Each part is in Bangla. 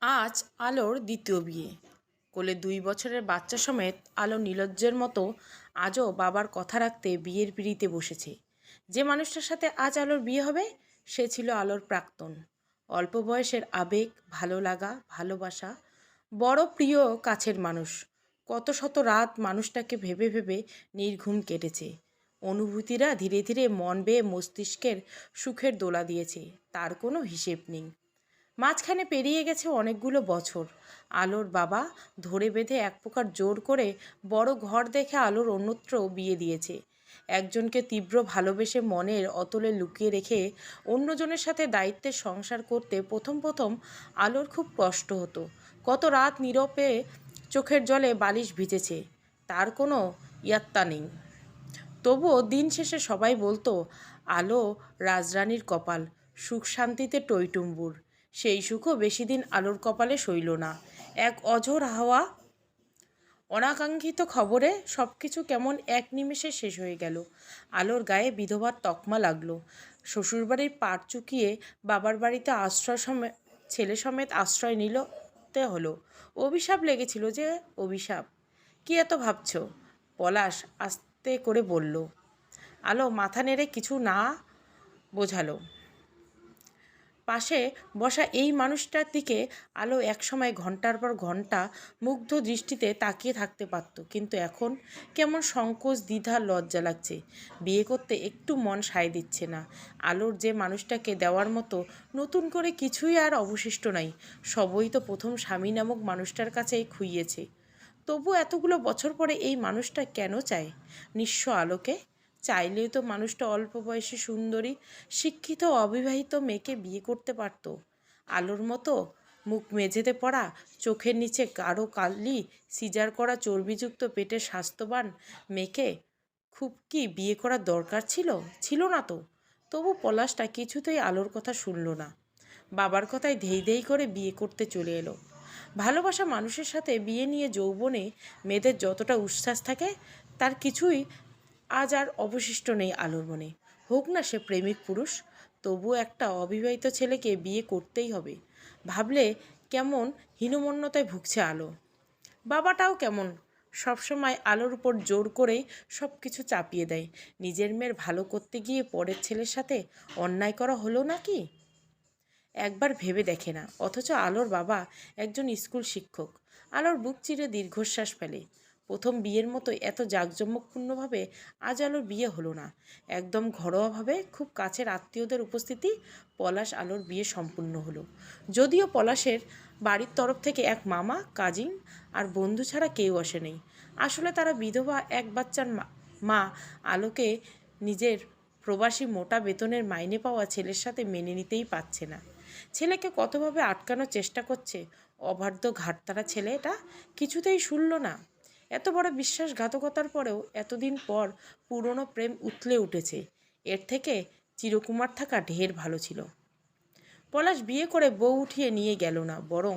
আজ আলোর দ্বিতীয় বিয়ে। কোলে 2 বছরের বাচ্চা সমেত আলো নির্লজ্জের মতো আজও বাবার কথা রাখতে বিয়ের পিঁড়িতে বসেছে। যে মানুষটার সাথে আজ আলোর বিয়ে হবে সে ছিল আলোর প্রাক্তন। অল্প বয়সের আবেগ, ভালো লাগা, ভালোবাসা, বড় প্রিয় কাছের মানুষ। কত শত রাত মানুষটাকে ভেবে ভেবে নির্ঘুম কেটেছে। অনুভূতিরা ধীরে ধীরে মন বেয়ে মস্তিষ্কের সুখের দোলা দিয়েছে, তার কোনো হিসেব নেই। মাঝখানে পেরিয়ে গেছে অনেকগুলো বছর। আলোর বাবা ধরে বেঁধে এক প্রকার জোর করে বড় ঘর দেখে আলোর অন্যত্র বিয়ে দিয়েছে। একজনকে তীব্র ভালোবেসে মনের অতলে লুকিয়ে রেখে অন্যজনের সাথে দায়িত্বের সংসার করতে প্রথম প্রথম আলোর খুব কষ্ট হতো। কত রাত নীরবে চোখের জলে বালিশ ভিজেছে, তার কোনো ইয়াত্তা নেই। তবুও দিন শেষে সবাই বলতো, আলো রাজরানীর কপাল, সুখ শান্তিতে টইটুম্বুর। সেই সুখও বেশি দিন আলোর কপালে সইল না। এক অঝোর হাওয়া, অনাকাঙ্ক্ষিত খবরে সব কিছু কেমন এক নিমেষে শেষ হয়ে গেল। আলোর গায়ে বিধবার তকমা লাগলো। শ্বশুরবাড়ির পাড় চুকিয়ে বাবার বাড়িতে ছেলে সমেত আশ্রয় নিতে হলো। অভিশাপ লেগেছিল যে, অভিশাপ। কি এত ভাবছ? পলাশ আস্তে করে বলল। আলো মাথা নেড়ে কিছু না বোঝালো। পাশে বসা এই মানুষটার দিকে আলো একসময় ঘন্টার পর ঘন্টা মুগ্ধ দৃষ্টিতে তাকিয়ে থাকতে পারত, কিন্তু এখন কেমন সংকোচ, দ্বিধা, লজ্জা লাগছে। বিয়ে করতে একটু মন সায় দিচ্ছে না। আলোর যে মানুষটাকে দেওয়ার মতো নতুন করে কিছুই আর অবশিষ্ট নাই। সবই তো প্রথম স্বামী নামক মানুষটার কাছেই খুইয়েছে। তবু এতগুলো বছর পরে এই মানুষটা কেন চায় নিঃস্ব আলোকে? চাইলেই তো মানুষটা অল্প বয়সী সুন্দরী শিক্ষিত অবিবাহিত মেয়েকে বিয়ে করতে পারত। আলোর মতো মুখ মেঝেতে পড়া, চোখের নিচে গাঢ় কালি, সিজার করা চর্বিযুক্ত পেটের স্বাস্থ্যবান মেয়েকে খুব কি বিয়ে করার দরকার ছিল? ছিল না তো। তবু পলাশটা কিছুতেই আলোর কথা শুনল না। বাবার কথায় ধেই ধেই করে বিয়ে করতে চলে এলো। ভালোবাসা মানুষের সাথে বিয়ে নিয়ে যৌবনে মেয়েদের যতটা উচ্ছ্বাস থাকে, তার কিছুই আজ আর অবশিষ্ট নেই আলোর মনে। হোক না সে প্রেমিক পুরুষ, তবু একটা অবিবাহিত ছেলেকে বিয়ে করতেই হবে ভাবলে কেমন হীনমন্যতায় ভুগছে আলো। বাবাটাও কেমন, সবসময় আলোর উপর জোর করেই সব কিছু চাপিয়ে দেয়। নিজের মেয়ের ভালো করতে গিয়ে পরের ছেলের সাথে অন্যায় করা হলো নাকি? একবার ভেবে দেখে না। অথচ আলোর বাবা একজন স্কুল শিক্ষক। আলোর বুক চিরে দীর্ঘশ্বাস ফেলে। প্রথম বিয়ের মতো এত জাঁকজমকপূর্ণভাবে আজ আলোর বিয়ে হলো না। একদম ঘরোয়াভাবে খুব কাছের আত্মীয়দের উপস্থিতি পলাশ আলোর বিয়ে সম্পূর্ণ হলো। যদিও পলাশের বাড়ির তরফ থেকে এক মামা, কাজিন আর বন্ধু ছাড়া কেউ আসেনি। আসলে তারা বিধবা এক বাচ্চার মা আলোকে নিজের প্রবাসী মোটা বেতনের মাইনে পাওয়া ছেলের সাথে মেনে নিতেই পারছে না। ছেলেকে কতভাবে আটকানোর চেষ্টা করছে, অবাধ্য ঘাটতারা ছেলে এটা কিছুতেই শুনল না। এত বড় বিশ্বাসঘাতকতার পরেও এতদিন পর পুরনো প্রেম উথলে উঠেছে। এর থেকে চিরকুমার থাকা ঢের ভালো ছিল। পলাশ বিয়ে করে বউ উঠিয়ে নিয়ে গেল না, বরং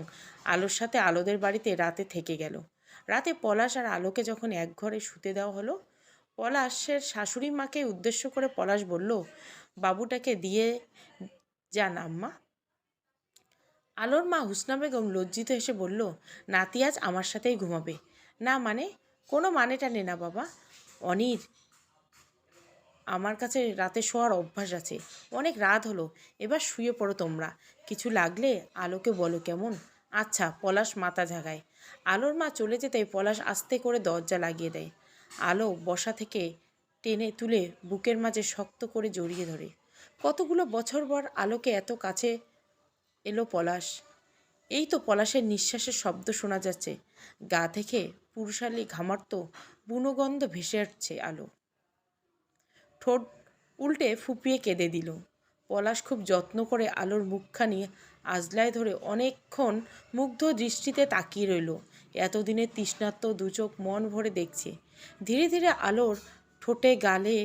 আলোর সাথে আলোদের বাড়িতে রাতে থেকে গেল। রাতে পলাশ আর আলোকে যখন এক ঘরে শুতে দেওয়া হলো, পলাশের শাশুড়ি মাকে উদ্দেশ্য করে পলাশ বলল, বাবুটাকে দিয়ে যান আম্মা। আলোর মা হুসনা বেগম লজ্জিত হেসে বলল, নাতি আজ আমার সাথেই ঘুমাবে। না মানে? কোনো মানে টানে না বাবা। অনির আমার কাছে রাতে শোয়ার অভ্যাস আছে। অনেক রাত হলো, এবার শুয়ে পড়ো তোমরা। কিছু লাগলে আলোকে বলো কেমন? আচ্ছা। পলাশ মাথা ঝাঁকায়। আলোর মা চলে যেতে পলাশ আস্তে করে দরজা লাগিয়ে দেয়। আলো বসা থেকে টেনে তুলে বুকের মাঝে শক্ত করে জড়িয়ে ধরে। কতগুলো বছর পর আলোকে এত কাছে এলো পলাশ। এই তো পলাশের নিঃশ্বাসের শব্দ শোনা যাচ্ছে। গা থেকে পুরুষালী ঘামার্ত বুনোগন্ধ ভেসে আসছে। আলো ঠোঁট উল্টে ফুপিয়ে কেঁদে দিল। পলাশ খুব যত্ন করে আলোর মুখখানি আজলায় ধরে অনেকক্ষণ মুগ্ধ দৃষ্টিতে তাকিয়ে রইল। এতদিনের তৃষ্ণার্ত দুচোখ মন ভরে দেখছে। ধীরে ধীরে আলোর ঠোঁটে, গালে,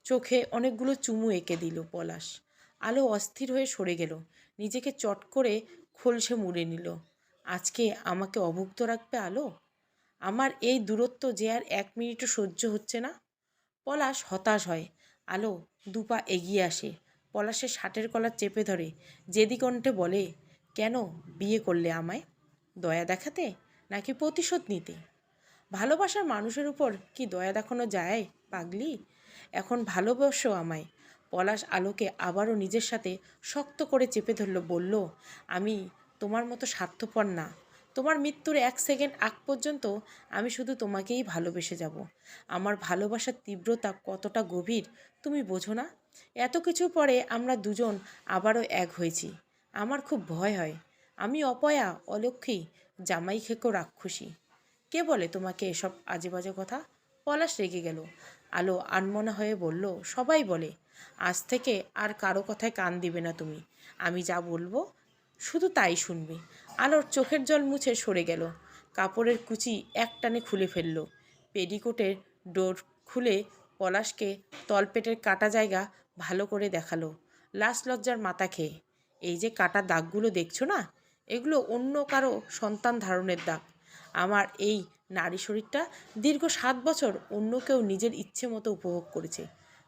চোখে অনেকগুলো চুমু এঁকে দিল পলাশ। আলো অস্থির হয়ে সরে গেল। নিজেকে চট করে খোলসে মুড়ে নিল। আজকে আমাকে অভুক্ত রাখবে আলো? আমার এই দূরত্ব যে আর 1 মিনিটও সহ্য হচ্ছে না। পলাশ হতাশ হয়। আলো দুপা এগিয়ে আসে, পলাশের শার্টের কলার চেপে ধরে জেদি কণ্ঠে বলে, কেন বিয়ে করলে আমায়? দয়া দেখাতে নাকি প্রতিশোধ নিতে? ভালোবাসার মানুষের উপর কি দয়া দেখানো যায় পাগলি? এখন ভালোবাসো আমায়। পলাশ আলোকে আবারও নিজের সাথে শক্ত করে চেপে ধরল, বলল, আমি তোমার মতো স্বার্থপর না। তোমার মৃত্যুর 1 সেকেন্ড আগ পর্যন্ত আমি শুধু তোমাকেই ভালোবেসে যাব। আমার ভালোবাসার তীব্রতা কতটা গভীর তুমি বোঝো না? এত কিছু পরে আমরা দুজন আবারও এক হয়েছি। আমার খুব ভয় হয়। আমি অপয়া, অলক্ষী, জামাই খেকো রাক্ষসী। কে বলে তোমাকে এসব আজে বাজে কথা? পলাশ রেগে গেল। আলো আনমনা হয়ে বলল, সবাই বলে। আজ থেকে আর কারো কথায় কান দিবে না তুমি। আমি যা বলবো শুধু তাই শুনবে। আলোর চোখের জল মুছে সরে গেল। কাপড়ের কুচি একটানে খুলে ফেলল। পেডিকোটের ডোর খুলে পলাশকে তলপেটের কাটা জায়গা ভালো করে দেখালো, লাশ লজ্জার মাথা খেয়ে। এই যে কাটা দাগগুলো দেখছো না, এগুলো অন্য কারো সন্তান ধারণের দাগ। আমার এই নারী শরীরটা দীর্ঘ 7 বছর অন্য কেউ নিজের ইচ্ছে মতো উপভোগ করেছে।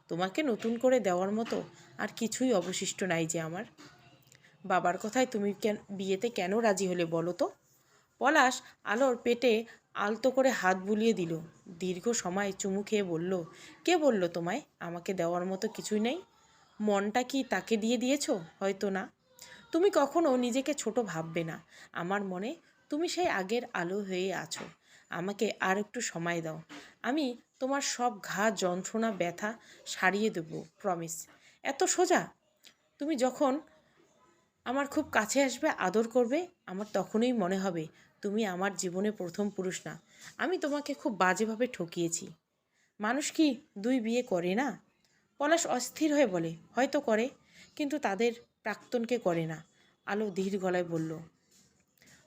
তোমাকে নতুন করে দেওয়ার মতো আর কিছুই অবশিষ্ট নাই যে আমার। বাবার কথায় তুমি বিয়েতে কেন রাজি হলে বলো তো? পলাশ আলোর পেটে আলতো করে হাত বুলিয়ে দিল। দীর্ঘ সময় চুমু খেয়ে বলল, কে বলল তোমায় আমাকে দেওয়ার মতো কিছুই নেই? মনটা কি তাকে দিয়ে দিয়েছো? হয়তো না। তুমি কখনো নিজেকে ছোট ভাববে না। আমার মনে তুমি সেই আগের আলো হয়ে আছো। আমাকে আর একটু সময় দাও। আমি তোমার সব ঘা, যন্ত্রণা, ব্যথা সারিয়ে দেবো, প্রমিস। এত সোজা? তুমি যখন আমার খুব কাছে আসবে, আদর করবে, আমার তখনই মনে হবে তুমি আমার জীবনে প্রথম পুরুষ না। আমি তোমাকে খুব বাজেভাবে ঠকিয়েছি। মানুষ কি 2 বিয়ে করে না? পলাশ অস্থির হয়ে বলে, হয়তো করে, কিন্তু তাদের প্রাক্তনকে করে না। আলো ধীর গলায় বলল,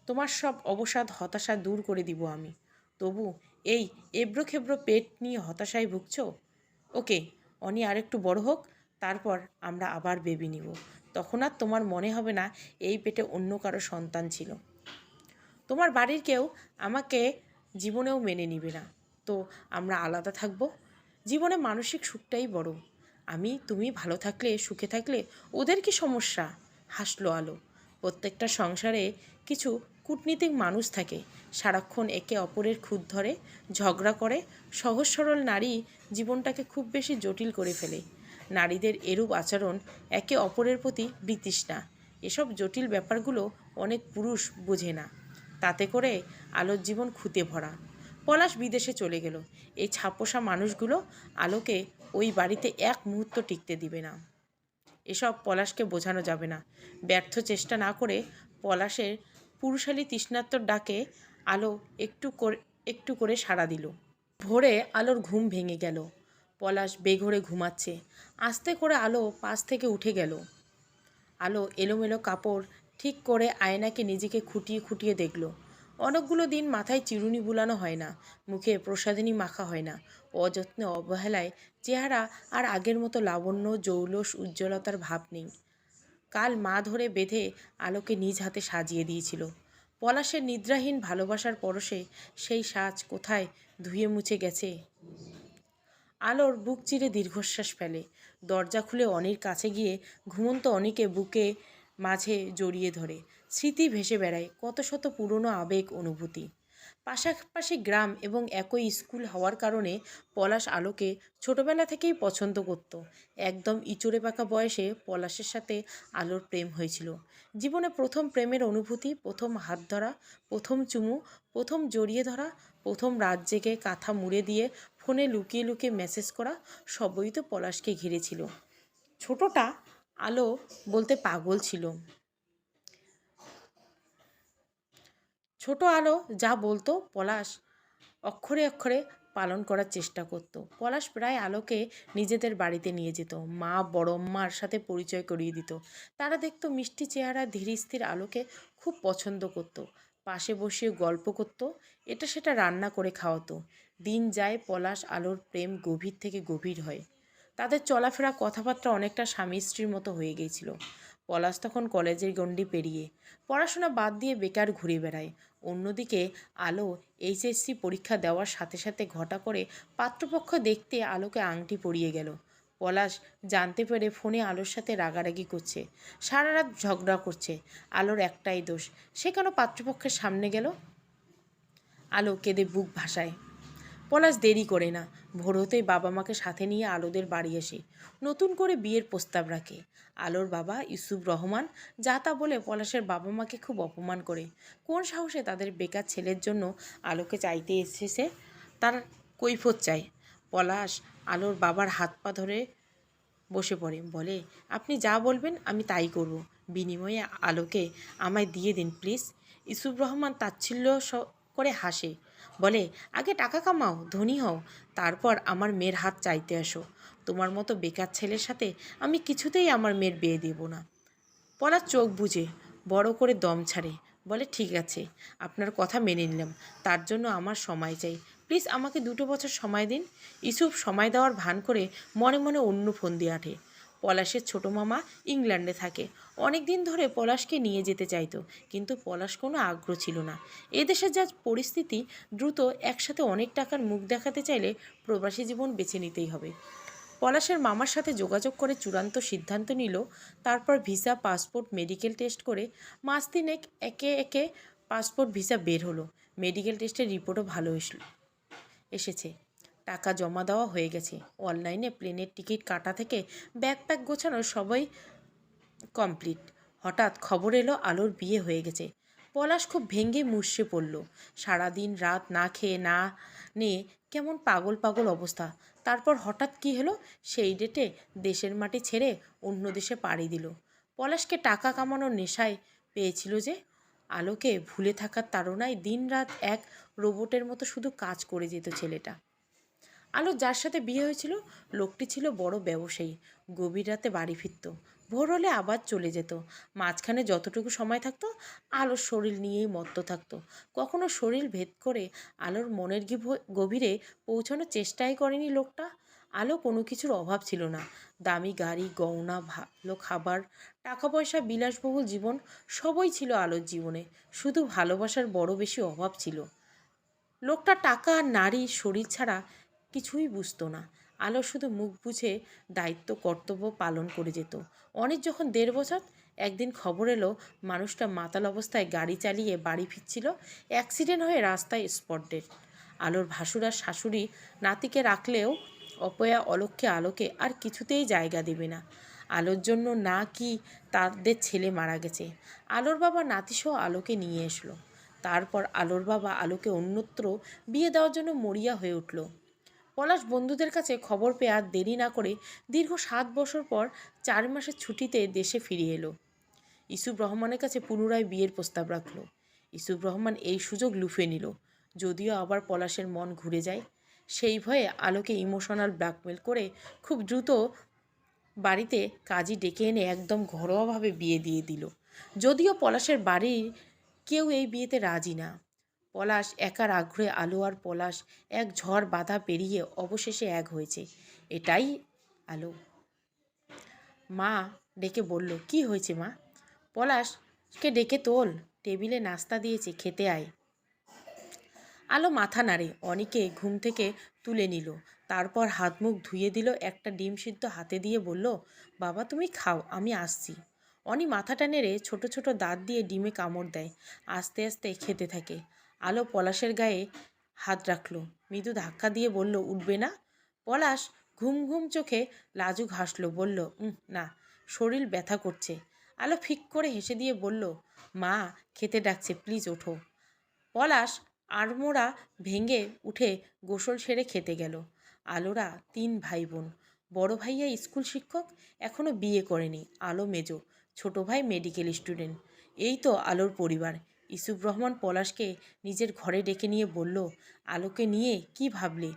তোমার সব অবসাদ, হতাশা দূর করে দিব আমি। তবু এই এবড়োখেবড়ো পেট নিয়ে হতাশায় ভুগছ? ওকে, অনি আরেকটু বড় হোক, তারপর আমরা আবার বেবি নিব। তখন আর তোমার মনে হবে না এই পেটে অন্য কারো সন্তান ছিল। তোমার বাড়ির কেউ আমাকে জীবনেও মেনে নিবে না। তো আমরা আলাদা থাকব। জীবনে মানসিক সুখটাই বড়। তুমি ভালো থাকলে, সুখে থাকলে ওদের কি সমস্যা? হাসলো আলো। প্রত্যেকটা সংসারে কিছু কূটনীতিক মানুষ থাকে, সারাক্ষণ একে অপরের খুঁত ধরে, ঝগড়া করে। সহজ সরল নারী জীবনটাকে খুব বেশি জটিল করে ফেলে। নারীদের এরূপ আচরণ একে অপরের প্রতি বিতৃষ্ণা। এসব জটিল ব্যাপারগুলো অনেক পুরুষ বোঝে না। তাতে করে আলোর জীবন খুঁতে ভরা। পলাশ বিদেশে চলে গেল। এই ছাপোষা মানুষগুলো আলোকে ওই বাড়িতে এক মুহূর্ত টিকতে দিবে না। এসব পলাশকে বোঝানো যাবে না। ব্যর্থ চেষ্টা না করে পলাশের পুরুষালী তৃষ্ণার্তর ডাকে আলো একটু করে সাড়া দিল। ভোরে আলোর ঘুম ভেঙে গেল। পলাশ বেঘোরে ঘুমাচ্ছে। আস্তে করে আলো পাশ থেকে উঠে গেল। আলো এলোমেলো কাপড় ঠিক করে আয়নাকে নিজেকে খুঁটিয়ে খুঁটিয়ে দেখল। অনেকগুলো দিন মাথায় চিরুনি বুলানো হয় না, মুখে প্রসাদিনী মাখা হয় না। অযত্নে, অবহেলায় চেহারা আর আগের মতো লাবণ্য, জৌলস, উজ্জ্বলতার ভাব নেই। কাল মা ধরে বেঁধে আলোকে নিজ হাতে সাজিয়ে দিয়েছিল। পলাশের নিদ্রাহীন ভালোবাসার পরশে সেই সাজ কোথায় ধুয়ে মুছে গেছে। আলোর বুক চিরে দীর্ঘশ্বাস ফেলে। দরজা খুলে অনির কাছে গিয়ে ঘুমন্ত অনিকে বুকে মাঝে জড়িয়ে ধরে। স্মৃতি ভেসে বেড়ায়, কত শত পুরনো আবেগ, অনুভূতি। পাশাপাশি গ্রাম এবং একই স্কুল হওয়ার কারণে পলাশ আলোকে ছোটবেলা থেকেই পছন্দ করত। একদম ইচড়ে পাকা বয়সে পলাশের সাথে আলোর প্রেম হয়েছিল। জীবনে প্রথম প্রেমের অনুভূতি, প্রথম হাত ধরা, প্রথম চুমু, প্রথম জড়িয়ে ধরা, প্রথম রাত জেগে কাঁথা মুড়ে দিয়ে ফোনে লুকিয়ে লুকিয়ে মেসেজ করা, সবই তো পলাশকে ঘিরেছিল। ছোটটা আলো বলতে পাগল ছিল। ছোট আলো যা বলতো পলাশ অক্ষরে অক্ষরে পালন করার চেষ্টা করত। পলাশ প্রায় আলোকে নিজেদের বাড়িতে নিয়ে যেত, মা বড়ম্মার সাথে পরিচয় করিয়ে দিত। তারা দেখতো মিষ্টি চেহারা, ধীর স্থির আলোকে খুব পছন্দ করত। পাশে বসিয়ে গল্প করত, এটা সেটা রান্না করে খাওয়াতো। দিন যায়, পলাশ আলোর প্রেম গভীর থেকে গভীর হয়। তাদের চলাফেরা, কথাবার্তা অনেকটা স্বামী স্ত্রীর মতো হয়ে গিয়েছিল। পলাশ তখন কলেজের গণ্ডি পেরিয়ে পড়াশোনা বাদ দিয়ে বেকার ঘুরে বেড়ায়। অন্যদিকে আলো এইচএসসি পরীক্ষা দেওয়ার সাথে সাথে ঘটা করে পাত্রপক্ষ দেখতে আলোকে আংটি পরিয়ে গেল। পলাশ জানতে পেরে ফোনে আলোর সাথে রাগারাগি করছে, সারা রাত ঝগড়া করছে। আলোর একটাই দোষ, সে কেন পাত্রপক্ষের সামনে গেল? আলো কেঁদে বুক ভাসায়। পলাশ দেরি করে না, ভোর হতেই বাবা মাকে সাথে নিয়ে আলোদের বাড়ি আসে। নতুন করে বিয়ের প্রস্তাব রাখে। আলোর বাবা ইউসুফ রহমান যা তা বলে পলাশের বাবা মাকে খুব অপমান করে। কোন সাহসে তাদের বেকার ছেলের জন্য আলোকে চাইতে এসেছে তার কৈফিয়ত চায়। পলাশ আলোর বাবার হাত পা ধরে বসে পড়ে, বলে, আপনি যা বলবেন আমি তাই করব, বিনিময়ে আলোকে আমায় দিয়ে দিন প্লিজ। ইউসুফ রহমান তাচ্ছিল্য করে হাসে, বলে, আগে টাকা কামাও, ধনী হও, তারপর আমার মেয়ের হাত চাইতে আসো। তোমার মতো বেকার ছেলের সাথে আমি কিছুতেই আমার মেয়ের বিয়ে দেব না। পলাশ চোখ বুজে বড় করে দম ছাড়ে, বলে, ঠিক আছে, আপনার কথা মেনে নিলাম, তার জন্য আমার সময় চাই, প্লিজ আমাকে 2 বছর সময় দিন। ইউসুফ সময় দেওয়ার ভান করে মনে মনে অন্য ফোন দিয়ে আঠে। পলাশের ছোটো মামা ইংল্যান্ডে থাকে, অনেক দিন ধরে পলাশকে নিয়ে যেতে চাইতো, কিন্তু পলাশ কোনো আগ্রহ ছিল না। এদেশের যা পরিস্থিতি, দ্রুত একসাথে অনেক টাকার মুখ দেখাতে চাইলে প্রবাসী জীবন বেছে নিতেই হবে। পলাশের মামার সাথে যোগাযোগ করে চূড়ান্ত সিদ্ধান্ত নিল। তারপর ভিসা, পাসপোর্ট, মেডিকেল টেস্ট করে মাস তিনেক একে একে পাসপোর্ট ভিসা বের হলো। মেডিকেল টেস্টের রিপোর্টও ভালো এসেছে। টাকা জমা দেওয়া হয়ে গেছে। অনলাইনে প্লেনের টিকিট কাটা থেকে ব্যাকপ্যাক গোছানো সবাই কমপ্লিট। হঠাৎ খবর এলো আলোর বিয়ে হয়ে গেছে। পলাশ খুব ভেঙে মুষড়ে পড়ল। সারাদিন রাত না খেয়ে না নিয়ে কেমন পাগল পাগল অবস্থা। তারপর হঠাৎ কী হলো, সেই ডেটে দেশের মাটি ছেড়ে অন্য দেশে পাড়ি দিল। পলাশকে টাকা কামানোর নেশায় পেয়েছিল যে, আলোকে ভুলে থাকার তাড়নায় দিনরাত এক রোবটের মতো শুধু কাজ করে যেত ছেলেটা। আলো যার সাথে বিয়ে হয়েছিল, লোকটি ছিল বড় ব্যবসায়ী। গভীর রাতে বাড়ি ফিরত, ভোর হলে আবার চলে যেত। মাঝখানে যতটুকু সময় থাকতো আলোর শরীর নিয়েই মত্ত থাকতো। কখনো শরীর ভেদ করে আলোর মনের গভীরে পৌঁছানোর চেষ্টাই করেনি লোকটা। আলো কোনো কিছুর অভাব ছিল না। দামি গাড়ি, গয়না, ভালো খাবার, টাকা পয়সা, বিলাসবহুল জীবন সবই ছিল আলোর জীবনে। শুধু ভালোবাসার বড় বেশি অভাব ছিল। লোকটা টাকা আর নারী শরীর ছাড়া কিছুই বুঝতো না। আলো শুধু মুখ বুঝে দায়িত্ব কর্তব্য পালন করে যেত। অনেক যখন 1.5 বছর, একদিন খবর এলো মানুষটা মাতাল অবস্থায় গাড়ি চালিয়ে বাড়ি ফিরছিল, অ্যাক্সিডেন্ট হয়ে রাস্তায় স্পট ডেড। আলোর ভাসুর আর শাশুড়ি নাতিকে রাখলেও অপয়া অলক্ষ্যে আলোকে আর কিছুতেই জায়গা দেবে না। আলোর জন্য না কি তাদের ছেলে মারা গেছে। আলোর বাবা নাতিসহ আলোকে নিয়ে এসলো। তারপর আলোর বাবা আলোকে অন্যত্র বিয়ে দেওয়ার জন্য মরিয়া হয়ে উঠল। পলাশ বন্ধুদের কাছে খবর পেয়ে আর দেরি না করে দীর্ঘ 7 বছর পর 4 মাসের ছুটিতে দেশে ফিরে এলো। ইউসুফ রহমানের কাছে পুনরায় বিয়ের প্রস্তাব রাখল। ইউসুফ রহমান এই সুযোগ লুফে নিল। যদিও আবার পলাশের মন ঘুরে যায়, সেই ভয়ে আলোকে ইমোশনাল ব্ল্যাকমেল করে খুব দ্রুত বাড়িতে কাজী ডেকে এনে একদম ঘরোয়াভাবে বিয়ে দিয়ে দিল। যদিও পলাশের বাড়ির কেউ এই বিয়েতে রাজি না। পলাশ একার আগ্রহে আলো আর পলাশ এক ঝড় বাধা পেরিয়ে অবশেষে এক হয়েছে। এটাই আলো। মা ডেকে বলল, কি হয়েছে মা? পলাশকে ডেকে তোল, টেবিলে নাস্তা দিয়েছে, খেতে আয়। আলো মাথা নাড়ে, অনিকে ঘুম থেকে তুলে নিল। তারপর হাত মুখ ধুয়ে দিল, একটা ডিম সিদ্ধ হাতে দিয়ে বলল, বাবা তুমি খাও, আমি আসছি। অনি মাথাটা নেড়ে ছোট ছোট দাঁত দিয়ে ডিমে কামড় দেয়, আস্তে আস্তে খেতে থাকে। আলো পলাশের গায়ে হাত রাখলো, মৃদু ধাক্কা দিয়ে বলল, উঠবে না? পলাশ ঘুম ঘুম চোখে লাজুক হাসলো, বলল, না, শরীর ব্যথা করছে। আলো ফিক করে হেসে দিয়ে বলল, মা খেতে ডাকছে, প্লিজ ওঠো। পলাশ আড়মোড়া ভেঙে উঠে গোসল সেরে খেতে গেল। আলোরা 3 ভাই বোন। বড় ভাইয়া স্কুল শিক্ষক, এখনও বিয়ে করেনি। আলো মেজো, ছোট ভাই মেডিকেল স্টুডেন্ট। এই তো আলোর পরিবার। ইউসুফ রহমান পলাশকে নিজের ঘরে ডেকে নিয়ে বলল, আলোকে নিয়ে কি ভাবলে?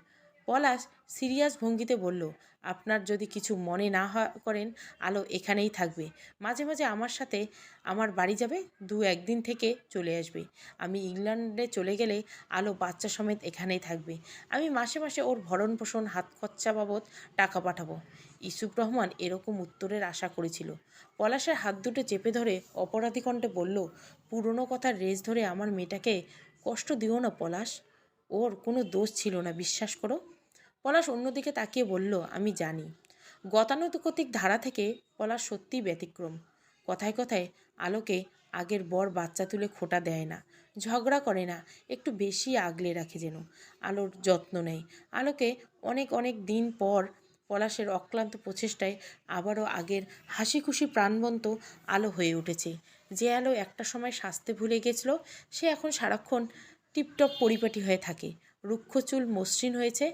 পলাশ সিরিয়াস ভঙ্গিতে বলল, আপনার যদি কিছু মনে না করেন, আলো এখানেই থাকবে। মাঝে মাঝে আমার সাথে আমার বাড়ি যাবে, 2-1 দিন থেকে চলে আসবে। আমি ইংল্যান্ডে চলে গেলে আলো বাচ্চা সমেত এখানেই থাকবে। আমি মাসে মাসে ওর ভরণ পোষণ, হাত খরচা বাবদ টাকা পাঠাবো। ইউসুফ রহমান এরকম উত্তরের আশা করেছিল। পলাশের হাত দুটো চেপে ধরে অপরাধী কণ্ঠে বলল, পুরনো কথার রেশ ধরে আমার মেয়েটাকে কষ্ট দিও না পলাশ, ওর কোনো দোষ ছিল না, বিশ্বাস করো। পলাশ অন্যদিকে তাকিয়ে বলল, আমি জানি। গতানুগতিক ধারা থেকে পলাশ সত্যিই ব্যতিক্রম। কথায় কথায় আলোকে আগের বর বাচ্চা তুলে খোঁটা দেয় না, ঝগড়া করে না, একটু বেশি আগলে রাখে যেন। আলোর যত্ন নেয়। আলোকে অনেক অনেক দিন পর পলাশের অক্লান্ত প্রচেষ্টায় আবারও আগের হাসি খুশি প্রাণবন্ত আলো হয়ে উঠেছে। যে আলো একটা সময় সাজতে ভুলে গেছিল, সে এখন সারাক্ষণ টিপটপ পরিপাটি হয়ে থাকে। রুক্ষ চুল মসৃণ হয়েছে,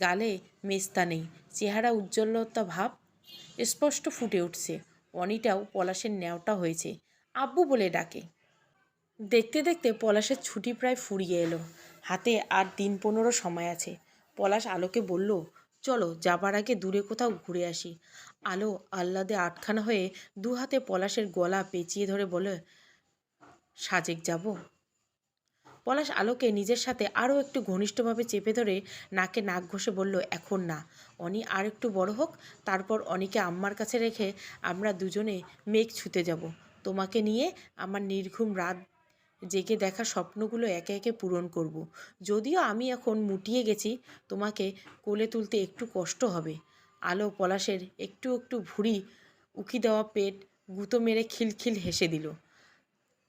গালে মেস্তা নেই, চেহারা উজ্জ্বলতা ভাব স্পষ্ট ফুটে উঠছে। অনিটাও পলাশের ন্যাওটা হয়েছে, আব্বু বলে ডাকে। দেখতে দেখতে পলাশের ছুটি প্রায় ফুরিয়ে এলো। হাতে আর দিন 15 সময় আছে। পলাশ আলোকে বলল, চলো যাবার আগে দূরে কোথাও ঘুরে আসি। আলো আহ্লাদে আটখানা হয়ে দু হাতে পলাশের গলা পেঁচিয়ে ধরে বলে, সাজেক যাব। পলাশ আলোকে নিজের সাথে আরও একটু ঘনিষ্ঠভাবে চেপে ধরে নাকে নাক ঘষে বলল, এখন না, অনি আর একটু বড় হোক, তারপর অনিকে আম্মার কাছে রেখে আমরা দুজনে মেঘ ছুঁতে যাব। তোমাকে নিয়ে আমার নির্ঘুম রাত জেগে দেখা স্বপ্নগুলো একে একে পূরণ করব। যদিও আমি এখন মুটিয়ে গেছি, তোমাকে কোলে তুলতে একটু কষ্ট হবে। আলো পলাশের একটু একটু ভুঁড়ি উকি দেওয়া পেট গুঁতো মেরে খিলখিল হেসে দিল।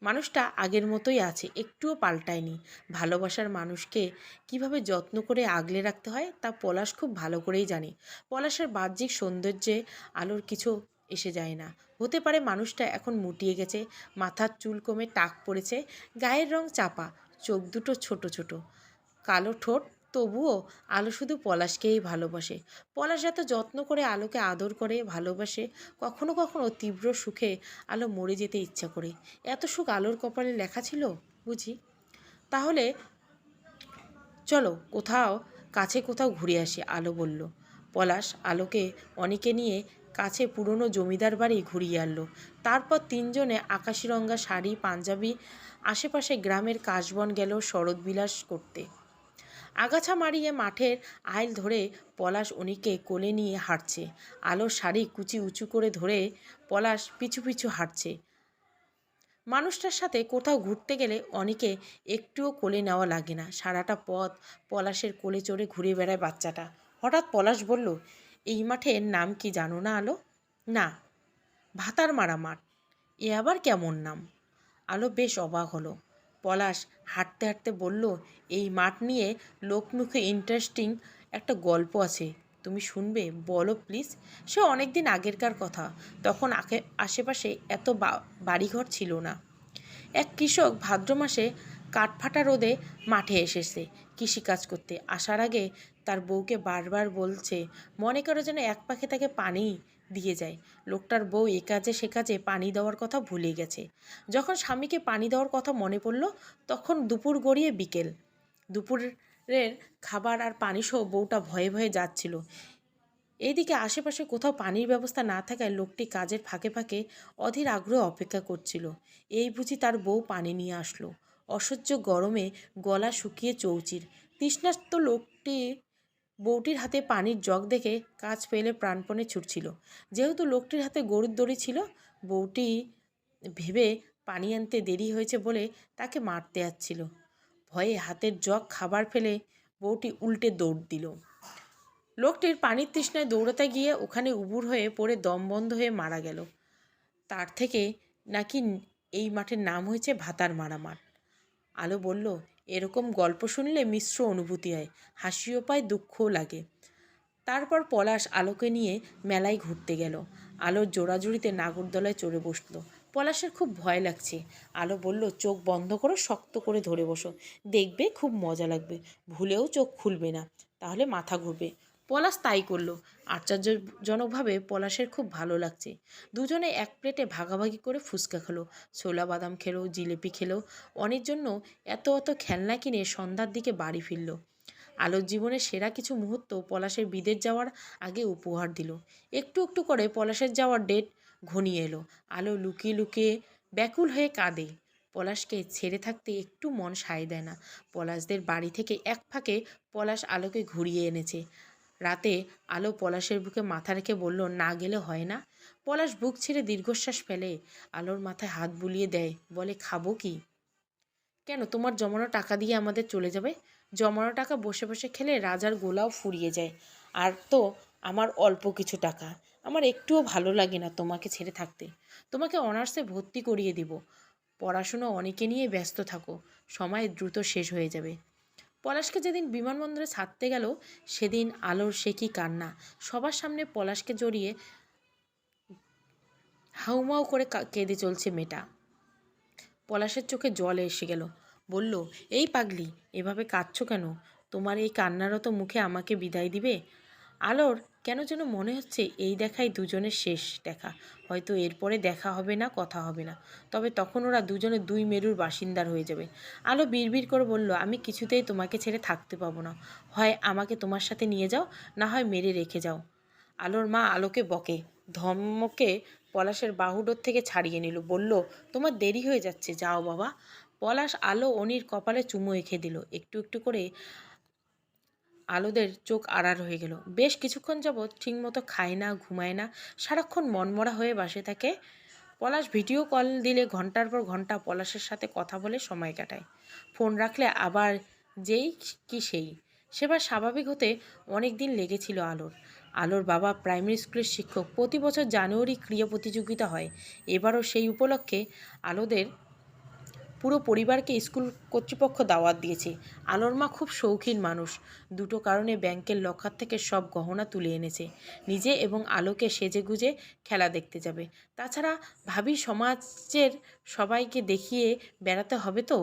মানুষটা আগের মতোই আছে, একটুও পাল্টায়নি। ভালোবাসার মানুষকে কিভাবে যত্ন করে আগলে রাখতে হয় তা পলাশ খুব ভালো করেই জানে। পলাশের বাহ্যিক সৌন্দর্যে আলোর কিছু এসে যায় না। হতে পারে মানুষটা এখন মুটিয়ে গেছে, মাথার চুল কমে টাক পড়েছে, গায়ের রং চাপা, চোখ দুটো ছোট ছোট, কালো ঠোঁট, তবুও আলো শুধু পলাশকেই ভালোবাসে। পলাশ এত যত্ন করে আলোকে আদর করে ভালোবাসে, কখনো কখনো তীব্র সুখে আলো মরে যেতে ইচ্ছা করে। এত সুখ আলোর কপালে লেখা ছিল বুঝি? তাহলে চলো কাছে কোথাও ঘুরে আসি, আলো বলল। পলাশ আলোকে অনেকে নিয়ে কাছে পুরনো জমিদার বাড়ি ঘুরিয়ে আনলো। তারপর তিনজনে আকাশি রঙা শাড়ি পাঞ্জাবি আশেপাশে গ্রামের কাশবন গেল শরৎবিলাস করতে। আগাছা মারিয়ে মাঠের আইল ধরে পলাশ অনিকে কোলে নিয়ে হাঁটছে। আলোর শাড়ি কুচি উঁচু করে ধরে পলাশ পিছু পিছু হাঁটছে। মানুষটার সাথে কোথাও ঘুরতে গেলে অনিকে একটুও কোলে নেওয়া লাগে না। সারাটা পথ পলাশের কোলে চড়ে ঘুরে বেড়ায় বাচ্চাটা। হঠাৎ পলাশ বলল, এই মাঠের নাম কি জানো না আলো? না। ভাতার মারা মাঠ। এ আবার কেমন নাম? আলো বেশ অবাক হলো। পলাশ হাঁটতে হাঁটতে বলল, এই মাঠ নিয়ে লোকমুখে ইন্টারেস্টিং একটা গল্প আছে, তুমি শুনবে? বলো প্লিজ। সে অনেক দিন আগেরকার কথা। তখন আশেপাশে এত বাড়িঘর ছিল না। এক কৃষক ভাদ্র মাসে কাঠফাটা রোদে মাঠে এসেছে কৃষিকাজ করতে। আসার আগে তার বউকে বারবার বলছে, মনে করো যেন এক পাখে তাকে পানি দিয়ে যায়। লোকটার বউ এ কাজে সে কাজে পানি দেওয়ার কথা ভুলে গেছে। যখন স্বামীকে পানি দেওয়ার কথা মনে পড়ল, তখন দুপুর গড়িয়ে বিকেল। দুপুরের খাবার আর পানিসহ বউটা ভয়ে ভয়ে যাচ্ছিল। এইদিকে আশেপাশে কোথাও পানির ব্যবস্থা না থাকায় লোকটি কাজের ফাঁকে ফাঁকে অধীর আগ্রহ অপেক্ষা করছিল। এই বুঝি তার বউ পানি নিয়ে আসলো। অসহ্য গরমে গলা শুকিয়ে চৌচির তৃষ্ণার্ত লোকটি বউটির হাতে পানির জগ দেখে কাজ পেলে প্রাণপণে ছুটছিল। যেহেতু লোকটির হাতে গরুর দড়ি ছিল, বউটি ভেবে পানি আনতে দেরি হয়েছে বলে তাকে মারতে যাচ্ছিল। ভয়ে হাতের জগ খাবার ফেলে বউটি উল্টে দৌড় দিল। লোকটির পানির তৃষ্ণায় দৌড়াতে গিয়ে ওখানে উবুর হয়ে পড়ে দম বন্ধ হয়ে মারা গেল। তার থেকে নাকি এই মাঠের নাম হয়েছে ভাতার মারা মাঠ। আলো বলল, এরকম গল্প শুনলে মিশ্র অনুভূতি হয়, হাসিও পায়, দুঃখও লাগে। তারপর পলাশ আলোকে নিয়ে মেলায় ঘুরতে গেল। আলোর জোড়াজুড়িতে নাগরদোলায় চড়ে বসলো। পলাশের খুব ভয় লাগছে। আলো বলল, চোখ বন্ধ করো, শক্ত করে ধরে বসো, দেখবে খুব মজা লাগবে, ভুলেও চোখ খুলবে না, তাহলে মাথা ঘুরবে। পলাশ তাই করলো। আশ্চর্যজনকভাবে পলাশের খুব ভালো লাগছে। দুজনে এক প্লেটে ভাগাভাগি করে ফুচকা খেলো, ছোলা বাদাম খেলো, জিলিপি খেলো। অনেক জন্য এত এত খেলনা কিনে সন্ধ্যার দিকে বাড়ি ফিরল। আলোর জীবনের সেরা কিছু মুহূর্ত পলাশের বিদেশ যাওয়ার আগে উপহার দিল। একটু একটু করে পলাশের যাওয়ার ডেট ঘনিয়ে এলো। আলো লুকিয়ে লুকিয়ে ব্যাকুল হয়ে কাঁদে। পলাশকে ছেড়ে থাকতে একটু মন সায় দেয় না। পলাশদের বাড়ি থেকে এক ফাঁকে পলাশ আলোকে ঘুরিয়ে এনেছে। রাতে আলো পলাশের বুকে মাথা রেখে বলল, না গেলে হয় না? পলাশ বুক ছেড়ে দীর্ঘশ্বাস ফেলে, আলোর মাথায় হাত বুলিয়ে দেয়, বলে, খাবো কি? কেন, তোমার জমানো টাকা দিয়ে আমাদের চলে যাবে? জমানো টাকা বসে বসে খেলে রাজার গোলাও ফুরিয়ে যায়। আর তো আমার অল্প কিছু টাকা, আমার একটুও ভালো লাগে না তোমাকে ছেড়ে থাকতে। তোমাকে অনার্সে ভর্তি করিয়ে দিব। পড়াশুনো অনেকে নিয়ে ব্যস্ত থাকো, সময় দ্রুত শেষ হয়ে যাবে। পলাশকে যেদিন বিমানবন্দরে ছাড়তে গেল সেদিন আলোর সে কি কান্না। সবার সামনে পলাশকে জড়িয়ে হাউমাউ করে কেঁদে চলছে মেয়েটা। পলাশের চোখে জল এসে গেল। বলল, এই পাগলি, এভাবে কাঁদছো কেন? তোমার এই কান্নারত মুখে আমাকে বিদায় দিবে? আলোর কেন যেন মনে হচ্ছে এই দেখাই দুজনের শেষ দেখা। হয়তো এরপরে দেখা হবে না, কথা হবে না। তবে তখন ওরা দুজনে দুই মেরুর বাসিন্দার হয়ে যাবে। আলো বিড়বিড় করে বলল, আমি কিছুতেই তোমাকে ছেড়ে থাকতে পাবো না। হয় আমাকে তোমার সাথে নিয়ে যাও, না হয় মেরে রেখে যাও। আলোর মা আলোকে বকে, ধমকে পলাশের বাহুডোর থেকে ছাড়িয়ে নিল। বলল, তোমার দেরি হয়ে যাচ্ছে, যাও বাবা। পলাশ আলো অনির কপালে চুমু এঁকে দিল। একটু একটু করে আলোদের চোখ আড়ার হয়ে গেল। বেশ কিছুক্ষণ যাবৎ ঠিকমতো খায় না, ঘুমায় না, সারাক্ষণ মনমরা হয়ে বাসে থাকে। পলাশ ভিডিও কল দিলে ঘন্টার পর ঘন্টা পলাশের সাথে কথা বলে সময় কাটায়। ফোন রাখলে আবার যেই কি সেই। সেবার স্বাভাবিক হতে অনেক দিন লেগেছিল আলোর। আলোর বাবা প্রাইমারি স্কুলের শিক্ষক। প্রতি বছর জানুয়ারি ক্রীড়া প্রতিযোগিতা হয়। এবারও সেই উপলক্ষে আলোদের পুরো পরিবারকে স্কুল কর্তৃপক্ষ দাওয়াত দিয়েছে। আলোর মা খুব শৌখিন মানুষ। দুটো কারণে ব্যাংকের লকার থেকে সব গহনা তুলে এনেছে। নিজে এবং আলোকে সেজেগুজে খেলা দেখতে যাবে। তাছাড়া ভাবি সমাজের সবাইকে দেখিয়ে বেড়াতে হবে তো,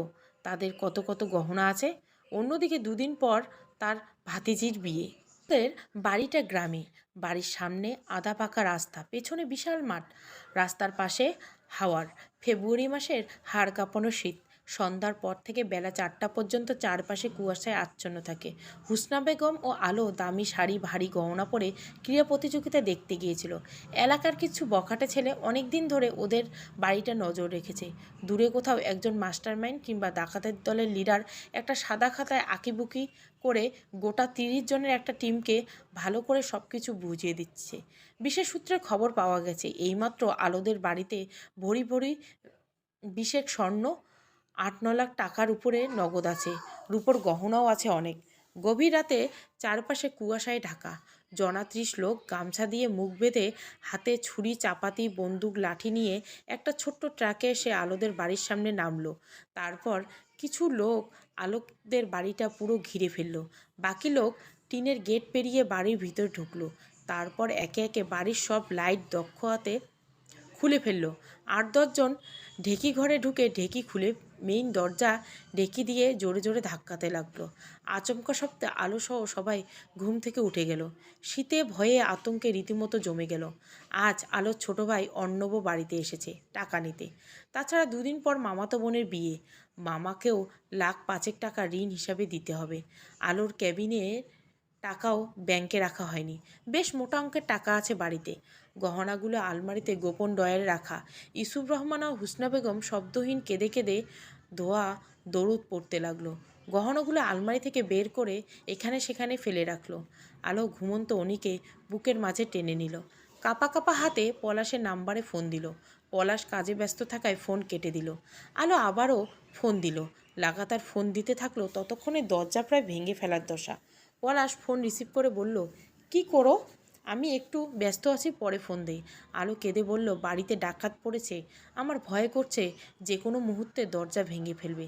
তাদের কত কত গহনা আছে। অন্যদিকে দুদিন পর তার ভাতিজির বিয়ে। ওদের বাড়িটা গ্রামে। বাড়ির সামনে আধা পাকা রাস্তা, পেছনে বিশাল মাঠ। রাস্তার পাশে হাওয়ার। ফেব্রুয়ারি মাসের হাড় কাঁপানো শীত। সন্ধ্যার পর থেকে বেলা 4টা পর্যন্ত চারপাশে কুয়াশায় আচ্ছন্ন থাকে। হুসনা বেগম ও আলো দামি শাড়ি, ভারী গহনা পরে ক্রীড়া প্রতিযোগিতা দেখতে গিয়েছিল। এলাকার কিছু বখাটে ছেলে অনেক দিন ধরে ওদের বাড়িটা নজর রেখেছে। দূরে কোথাও একজন মাস্টারমাইন্ড কিংবা ডাকাতের দলের লিডার একটা সাদা খাতায় আঁকিবুকি করে গোটা 30 জনের একটা টিমকে ভালো করে সব কিছু বুঝিয়ে দিচ্ছে। বিশেষ সূত্রে খবর পাওয়া গেছে, এইমাত্র আলোদের বাড়িতে ভরি ভরি 20 স্বর্ণ, 8-9 লাখ টাকার উপরে নগদ আছে। রূপোর গহনাও আছে অনেক। গভীর রাতে চারপাশে কুয়াশায় ঢাকা। জনা 30 লোক গামছা দিয়ে মুখ বেঁধে, হাতে ছুরি, চাপাতি, বন্দুক, লাঠি নিয়ে একটা ছোট্ট ট্রাকে এসে আলোদের বাড়ির সামনে নামলো। তারপর কিছু লোক আলোদের বাড়িটা পুরো ঘিরে ফেললো। বাকি লোক টিনের গেট পেরিয়ে বাড়ির ভিতর ঢুকলো। তারপর একে একে বাড়ির সব লাইট দক্ষ হাতে খুলে ফেলল। 8-10 জন ঢেকি ঘরে ঢুকে ঢেকি খুলে মেইন দরজা ঢেকি দিয়ে জোরে জোরে ধাক্কাতে লাগলো। আচমকা শব্দে আলোসহ সবাই ঘুম থেকে উঠে গেল। শীতে ভয়ে আতঙ্কে রীতিমতো জমে গেল। আজ আলোর ছোট ভাই অর্ণব বাড়িতে এসেছে টাকা নিতে। তাছাড়া দুদিন পর মামাতো বোনের বিয়ে। মামাকেও লাখ 5 টাকা ঋণ হিসাবে দিতে হবে। আলোর ক্যাবিনে টাকাও ব্যাংকে রাখা হয়নি। বেশ মোটা অঙ্কের টাকা আছে বাড়িতে। গহনাগুলো আলমারিতে গোপন ডয়ারে রাখা। ইউসুফ রহমান ও হুসনা বেগম শব্দহীন কেঁদে কেঁদে দোয়া দরুদ পড়তে লাগলো। গহনাগুলো আলমারি থেকে বের করে এখানে সেখানে ফেলে রাখলো। আলো ঘুমন্ত অনিকে বুকের মাঝে টেনে নিল। কাপা কাপা হাতে পলাশের নাম্বারে ফোন দিল। পলাশ কাজে ব্যস্ত থাকায় ফোন কেটে দিল। আলো আবারও ফোন দিল। লাগাতার ফোন দিতে থাকলো, ততক্ষণে দরজা প্রায় ভেঙে ফেলার দশা। পলাশ ফোন রিসিভ করে বলল, কি করো? আমি একটু ব্যস্ত আছি, পরে ফোন দেই। আলো কেঁদে বলল, বাড়িতে ডাকাত পড়েছে, আমার ভয় করছে যে কোনো মুহূর্তে দরজা ভেঙে ফেলবে।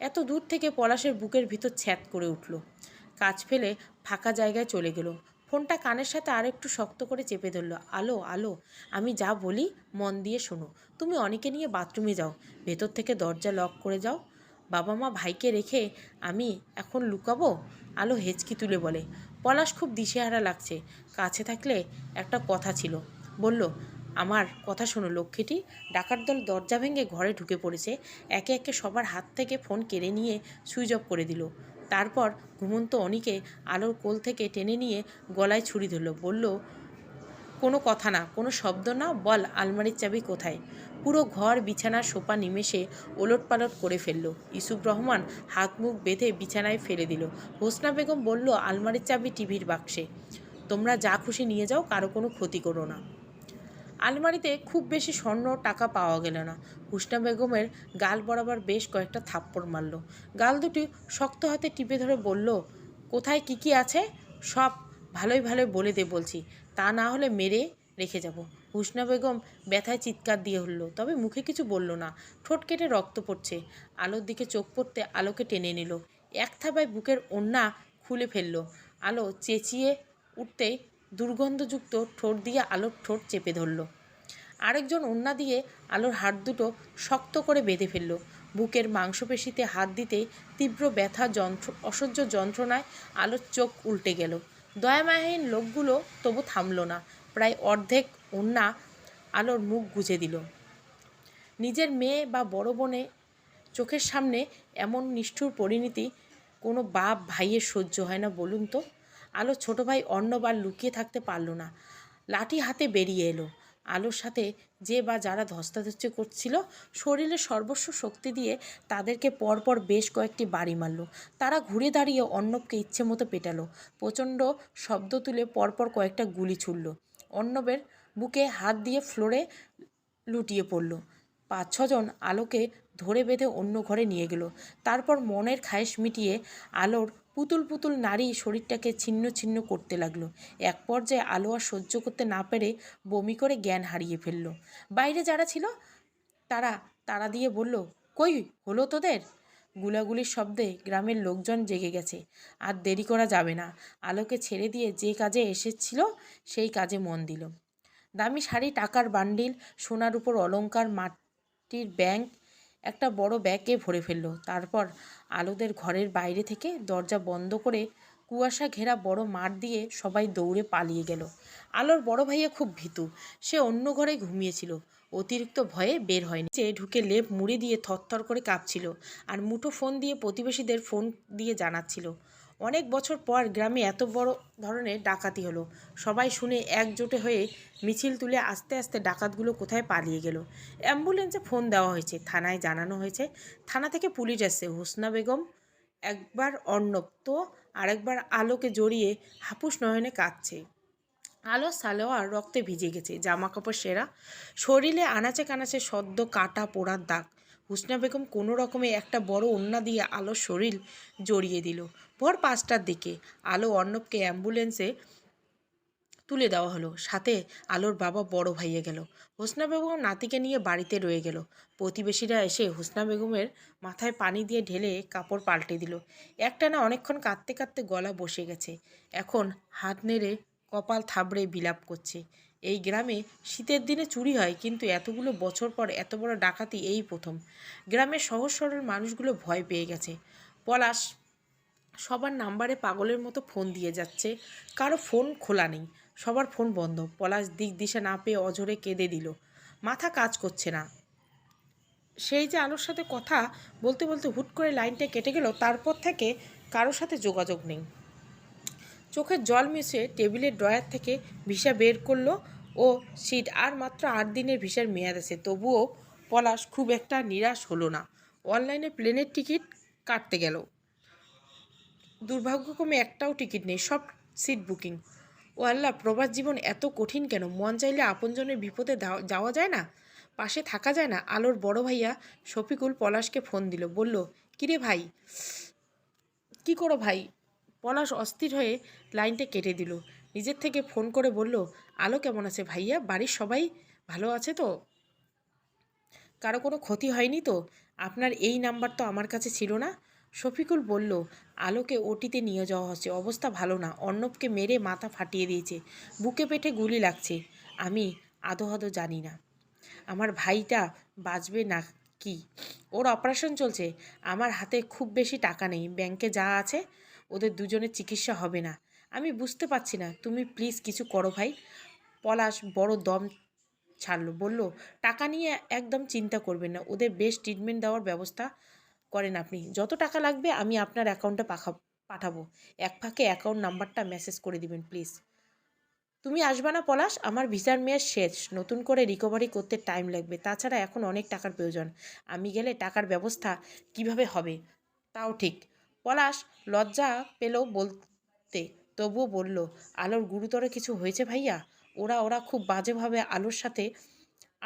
এত দূর থেকে পলাশের বুকের ভিতর ছ্যাঁত করে উঠল। কাজ ফেলে ফাঁকা জায়গায় চলে গেল। ফোনটা কানের সাথে আর একটু শক্ত করে চেপে ধরল। আলো আলো, আমি যা বলি মন দিয়ে শোনো। তুমি অনেকে নিয়ে বাথরুমে যাও, ভেতর থেকে দরজা লক করে যাও। বাবা মা ভাইকে রেখে আমি এখন লুকাবো? আলো হেঁচকি তুলে বলে। পলাশ খুব দিশেহারা লাগছে। কাছে থাকলে একটা কথা ছিল। বলল, আমার কথা শোনো লক্ষ্মীটি। ডাকাত দল দরজা ভেঙে ঘরে ঢুকে পড়েছে। একে একে সবার হাত থেকে ফোন কেড়ে নিয়ে সুইচ অফ করে দিল। তারপর ঘুমন্ত অনিকে আলোর কোল থেকে টেনে নিয়ে গলায় ছুরি ধরল। বলল, কোনো কথা না, কোনো শব্দ না, বল আলমারির চাবি কোথায়? পুরো ঘর, বিছানা, সোফা নিমেষে ওলটপালট করে ফেলল। ইউসুফ রহমান হাত মুখ বেঁধে বিছানায় ফেলে দিল। হোসনা বেগম বলল, আলমারির চাবি টিভির বাক্সে। তোমরা যা খুশি নিয়ে যাও, কারো কোনো ক্ষতি করো না। আলমারিতে খুব বেশি স্বর্ণ টাকা পাওয়া গেল না। হুসনা বেগমের গাল বরাবর বেশ কয়েকটা থাপ্পড় মারল। গাল দুটি শক্ত হাতে টিপে ধরে বলল, কোথায় কি কি আছে সব ভালোই ভালোই বলে দে বলছি, তা না হলে মেরে রেখে যাব। হুসনা বেগম ব্যথায় চিৎকার দিয়ে উঠল, তবে মুখে কিছু বলল না। ঠোঁট কেটে রক্ত পড়ছে। আলোর দিকে চোখ পড়তে আলোকে টেনে নিল, এক থাবায় বুকের ওড়না খুলে ফেলল। আলো চেঁচিয়ে উঠতেই দুর্গন্ধযুক্ত ঠোঁট দিয়ে আলোর ঠোঁট চেপে ধরল। আরেকজন ওড়না দিয়ে আলোর হাত দুটো শক্ত করে বেঁধে ফেলল। বুকের মাংসপেশিতে হাত দিতে তীব্র ব্যথা, অসহ্য যন্ত্রণায় আলোর চোখ উল্টে গেল। দয়ামায়াহীন লোকগুলো তবু থামল না। প্রায় অর্ধেক ওড়না আলোর মুখ গুজে দিল। নিজের মেয়ে বা বড় বোনে চোখের সামনে এমন নিষ্ঠুর পরিণতি কোনো বাপ ভাইয়ের সহ্য হয় না বলুন তো? আলো ছোট ভাই অর্ণব লুকিয়ে থাকতে পারল না, লাঠি হাতে বেরিয়ে এলো। আলোর সাথে যে বা যারা ধস্তাধস্তি করছিল শরীরের সর্বস্ব শক্তি দিয়ে তাদেরকে পরপর বেশ কয়েকটি বাড়ি মারল। তারা ঘুরে দাঁড়িয়ে অর্ণবকে ইচ্ছে মতো পেটালো, প্রচণ্ড শব্দ তুলে পরপর কয়েকটা গুলি ছুড়ল। অর্ণবের বুকে হাত দিয়ে ফ্লোরে লুটিয়ে পড়ল। 5-6 জন আলোকে ধরে বেঁধে অন্য ঘরে নিয়ে গেল। তারপর মনের খায়েশ মিটিয়ে আলোর পুতুল পুতুল নারী শরীরটাকে ছিন্ন ছিন্ন করতে লাগলো। এক পর্যায়ে আলো আর সহ্য করতে না পেরে বমি করে জ্ঞান হারিয়ে ফেলল। বাইরে যারা ছিল তারা তাড়া দিয়ে বলল, কই হলো তোদের? গুলাগুলির শব্দে গ্রামের লোকজন জেগে গেছে। আর দেরি করা যাবে না। আলোকে ছেড়ে দিয়ে যে কাজে এসেছিল সেই কাজে মন দিল। দামি শাড়ি, টাকার বান্ডিল, সোনার উপর অলংকার, মাটির ব্যাংক, একটা বড় ব্যাগে ভরে ফেলল। তারপর আলোদের ঘরের বাইরে থেকে দরজা বন্ধ করে কুয়াশা ঘেরা বড় মাঠ দিয়ে সবাই দৌড়ে পালিয়ে গেল। আলোর বড় ভাইয়া খুব ভীতু। সে অন্য ঘরে ঘুমিয়েছিল, অতিরিক্ত ভয়ে বের হয়নি। ঢুকে লেপ মুড়ি দিয়ে থরথর করে কাঁপছিল, আর মুঠো ফোন দিয়ে প্রতিবেশীদের ফোন দিয়ে জানাচ্ছিল, অনেক বছর পর গ্রামে এত বড় ধরনের ডাকাতি হলো। সবাই শুনে একজোটে হয়ে মিছিল তুলে আস্তে আস্তে ডাকাতগুলো কোথায় পালিয়ে গেল। অ্যাম্বুলেন্সে ফোন দেওয়া হয়েছে, থানায় জানানো হয়েছে। থানা থেকে পুলিশ আসছে। হোসনা বেগম একবার অর্ণব তো আরেকবার আলোকে জড়িয়ে হাপুস নয়নে কাঁদছে। আলো সালোয়ার রক্তে ভিজে গেছে, জামা কাপড় সেরা, শরীরে আনাচে কানাচে সদ্য কাটা পোড়ার দাগ। হুসনা বেগম কোনো রকমে একটা বড় ওড়না দিয়ে আলোর শরীর জড়িয়ে দিল। ভোর 5টার দিকে আলো অর্ণবকে অ্যাম্বুলেন্সে তুলে দেওয়া হলো। সাথে আলোর বাবা বড় ভাইয়ে গেল। হোসনা বেগম নাতিকে নিয়ে বাড়িতে রয়ে গেল। প্রতিবেশীরা এসে হোসনা বেগমের মাথায় পানি দিয়ে ঢেলে কাপড় পাল্টে দিল। একটানা অনেকক্ষণ কাঁদতে কাঁদতে গলা বসে গেছে। এখন হাত নেড়ে কপাল থাবড়ে বিলাপ করছে। এই গ্রামে শীতের দিনে চুরি হয়, কিন্তু এতগুলো বছর পর এত বড় ডাকাতি এই প্রথম। গ্রামের সহজ সরল মানুষগুলো ভয় পেয়ে গেছে। পলাশ সবার নাম্বারে পাগলের মতো ফোন দিয়ে যাচ্ছে, কারো ফোন খোলা নেই, সবার ফোন বন্ধ। পলাশ দিক দিশা না পেয়ে অঝরে কেঁদে দিল। মাথা কাজ করছে না। সেই যে আলোর সাথে কথা বলতে বলতে হুট করে লাইনটা কেটে গেল, তারপর থেকে কারোর সাথে যোগাযোগ নেই। চোখের জল মিশে টেবিলের ড্রয়ার থেকে ভিসা বের করলো ও সিট। আর মাত্র 8 দিনের ভিসার মেয়াদ আছে। তবুও পলাশ খুব একটা নিরাশ হলো না। অনলাইনে প্লেনের টিকিট কাটতে গেল, দুর্ভাগ্যক্রমে একটাও টিকিট নেই, সব সিট বুকিং। ও আল্লাহ, প্রবাস জীবন এত কঠিন কেন? মন চাইলে আপনজনের বিপদে যাওয়া যায় না, পাশে থাকা যায় না? আলোর বড় ভাইয়া শফিকুল পলাশকে ফোন দিল, বলল, কিরে ভাই, কি করো ভাই? পলাশ অস্থির হয়ে লাইনটা কেটে দিল। নিজের থেকে ফোন করে বলল, আলো কেমন আছে ভাইয়া? বাড়ির সবাই ভালো আছে তো? কারো কোনো ক্ষতি হয়নি তো? আপনার এই নাম্বার তো আমার কাছে ছিল না। শফিকুল বলল, আলোকে ওটিতে নিয়ে যাওয়া হচ্ছে, অবস্থা ভালো না, অর্ণবকে মেরে মাথা ফাটিয়ে দিয়েছে, বুকে পেটে গুলি লাগছে। আমি আদো আদো জানি না আমার ভাইটা বাঁচবে না কি। ওর অপারেশন চলছে। আমার হাতে খুব বেশি টাকা নেই, ব্যাংকে যা আছে ওদের দুজনের চিকিৎসা হবে না। আমি বুঝতে পারছি না, তুমি প্লিজ কিছু করো ভাই। পলাশ বড় দম ছাড়লো, বলল, টাকা নিয়ে একদম চিন্তা করবেন না, ওদের বেস্ট ট্রিটমেন্ট দেওয়ার ব্যবস্থা করেন আপনি। যত টাকা লাগবে আমি আপনার অ্যাকাউন্টে পাঠাবো। এক ফাঁকে অ্যাকাউন্ট নাম্বারটা মেসেজ করে দিবেন প্লিজ। তুমি আসবে না পলাশ? আমার ভিসার মেয়াদ শেষ, নতুন করে রিকভারি করতে টাইম লাগবে, তাছাড়া এখন অনেক টাকার প্রয়োজন। আমি গেলে টাকার ব্যবস্থা কিভাবে হবে? তাও ঠিক। পলাশ লজ্জা পেল বলতে, তবুও বলল, আলোর গুরুতর কিছু হয়েছে ভাইয়া? ওরা ওরা খুব বাজেভাবে। আলোর সাথে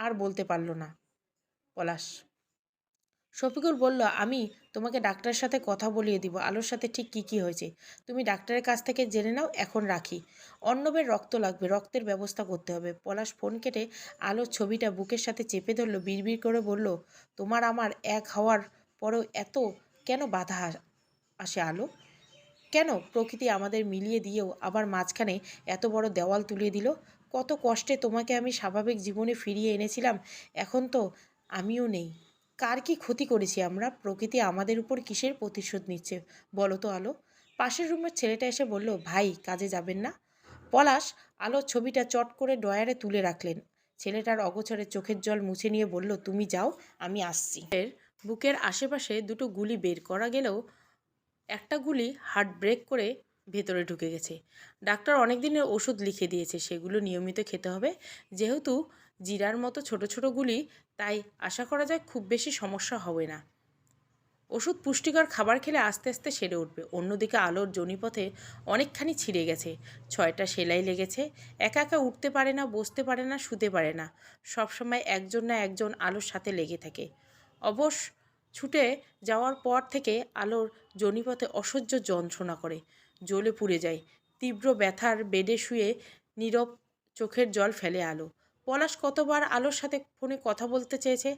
আর বলতে পারল না পলাশ। শফিকুল বলল, আমি তোমাকে ডাক্তারের সাথে কথা বলিয়ে দিব, আলোর সাথে ঠিক কী কী হয়েছে তুমি ডাক্তারের কাছ থেকে জেনে নাও। এখন রাখি, অর্ণবের রক্ত লাগবে, রক্তের ব্যবস্থা করতে হবে। পলাশ ফোন কেটে আলোর ছবিটা বুকের সাথে চেপে ধরল, বিড়বিড় করে বলল, তোমার আমার এক হওয়ার পরেও এত কেন বাধা আসে আলো? কেন প্রকৃতি আমাদের মিলিয়ে দিয়েও আবার মাঝখানে এত বড় দেওয়াল তুলে দিল? কত কষ্টে তোমাকে আমি স্বাভাবিক জীবনে ফিরিয়ে এনেছিলাম, এখন তো আমিও নেই। কার কি ক্ষতি করেছি আমরা? প্রকৃতি আমাদের উপর কিসের প্রতিশোধ নিচ্ছে বলো তো আলো? পাশের রুমের ছেলেটা এসে বলল, ভাই কাজে যাবেন না? পলাশ আলোর ছবিটা চট করে ড্রয়ারে তুলে রাখলেন। ছেলেটার অগোচরে চোখের জল মুছে নিয়ে বলল, তুমি যাও, আমি আসছি। এর বুকের আশেপাশে দুটো গুলি বের করা গেলেও একটা গুলি হার্ট ব্রেক করে ভেতরে ঢুকে গেছে। ডাক্তার অনেক দিনের ওষুধ লিখে দিয়েছে, সেগুলো নিয়মিত খেতে হবে। যেহেতু জিরার মতো ছোট ছোট গুলি, তাই আশা করা যায় খুব বেশি সমস্যা হবে না। ওষুধ পুষ্টিকর খাবার খেলে আস্তে আস্তে সেরে উঠবে। অন্যদিকে আলোর জনিপথে অনেকখানি ছিঁড়ে গেছে, 6টা সেলাই লেগেছে। একা একা উঠতে পারে না, বসতে পারে না, শুতে পারে না। সবসময় একজন না একজন আলোর সাথে লেগে থাকে। অবশ ছুটে যাওয়ার পর থেকে আলোর জনিপথে অসহ্য যন্ত্রণা করে, জ্বলে পুড়ে যায়। তীব্র ব্যথার বেডে শুয়ে নীরব চোখের জল ফেলে আলো। পলাশ কতবার আলোর সাথে ফোনে কথা বলতে চেয়েছে,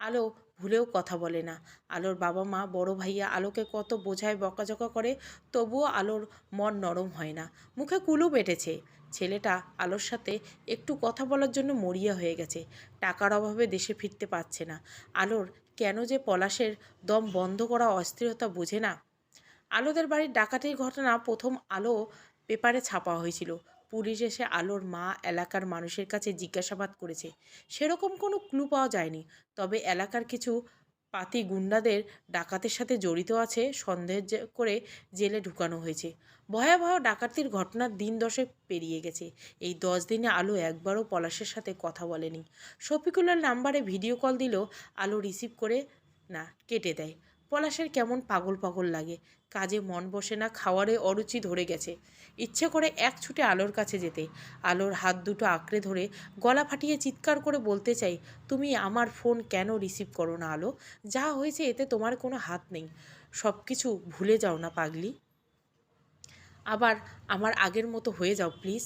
আলো ভুলেও কথা বলে না। আলোর বাবা মা, বড় ভাইয়া আলোকে কত বোঝায়, বকাঝকা করে, তবুও আলোর মন নরম হয় না। মুখে কুলুপ এঁটেছে। ছেলেটা আলোর সাথে একটু কথা বলার জন্য মরিয়া হয়ে গেছে। টাকার অভাবে দেশে ফিরতে পারছে না। আলোর কেন যে পলাশের দম বন্ধ করা অস্থিরতা বোঝে না। আলোদের বাড়ির ডাকাতির ঘটনা প্রথম আলো পেপারে ছাপা হয়েছিল। পুলিশ এসে আলোর মা, এলাকার মানুষের কাছে জিজ্ঞাসাবাদ করেছে। সেরকম কোনো ক্লু পাওয়া যায়নি। তবে এলাকার কিছু পাতি গুন্ডাদের ডাকাতের সাথে জড়িত আছে সন্দেহ করে জেলে ঢুকানো হয়েছে। ভয়াবহ ডাকাতির ঘটনার দিন 10 পেরিয়ে গেছে। এই 10 দিনে আলো একবারও পলাশের সাথে কথা বলেনি। শফিকুলের নাম্বারে ভিডিও কল দিলেও আলো রিসিভ করে না, কেটে দেয়। পলাশের কেমন পাগল পাগল লাগে, কাজে মন বসে না, খাওয়ারে অরুচি ধরে গেছে। ইচ্ছে করে এক ছুটে আলোর কাছে যেতে, আলোর হাত দুটো আঁকড়ে ধরে গলা ফাটিয়ে চিৎকার করে বলতে চাই, তুমি আমার ফোন কেন রিসিভ করো না আলো? যা হয়েছে এতে তোমার কোনো হাত নেই, সব কিছু ভুলে যাও না পাগলি, আবার আমার আগের মতো হয়ে যাও প্লিজ।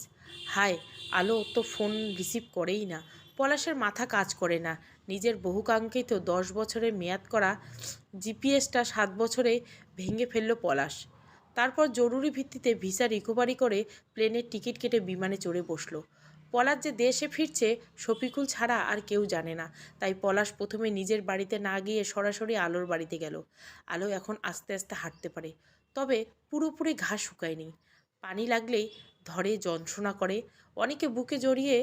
হায়, আলো তো ফোন রিসিভ করেই না। পলাশের মাথা কাজ করে না। নিজের বহুকাঙ্ক্ষিত 10 বছরের মেয়াদ করা জিপিএসটা 7 বছরে ভেঙে ফেলল পলাশ। তারপর জরুরি ভিত্তিতে ভিসা রিকভারি করে প্লেনের টিকিট কেটে বিমানে চড়ে বসলো। পলাশ যে দেশে ফিরছে শফিকুল ছাড়া আর কেউ জানে না। তাই পলাশ প্রথমে নিজের বাড়িতে না গিয়ে সরাসরি আলোর বাড়িতে গেল। আলো এখন আস্তে আস্তে হাঁটতে পারে, তবে পুরোপুরি ঘা শুকায়নি। পানি লাগলেই ধরে, যন্ত্রণা করে। অনেকে বুকে জড়িয়ে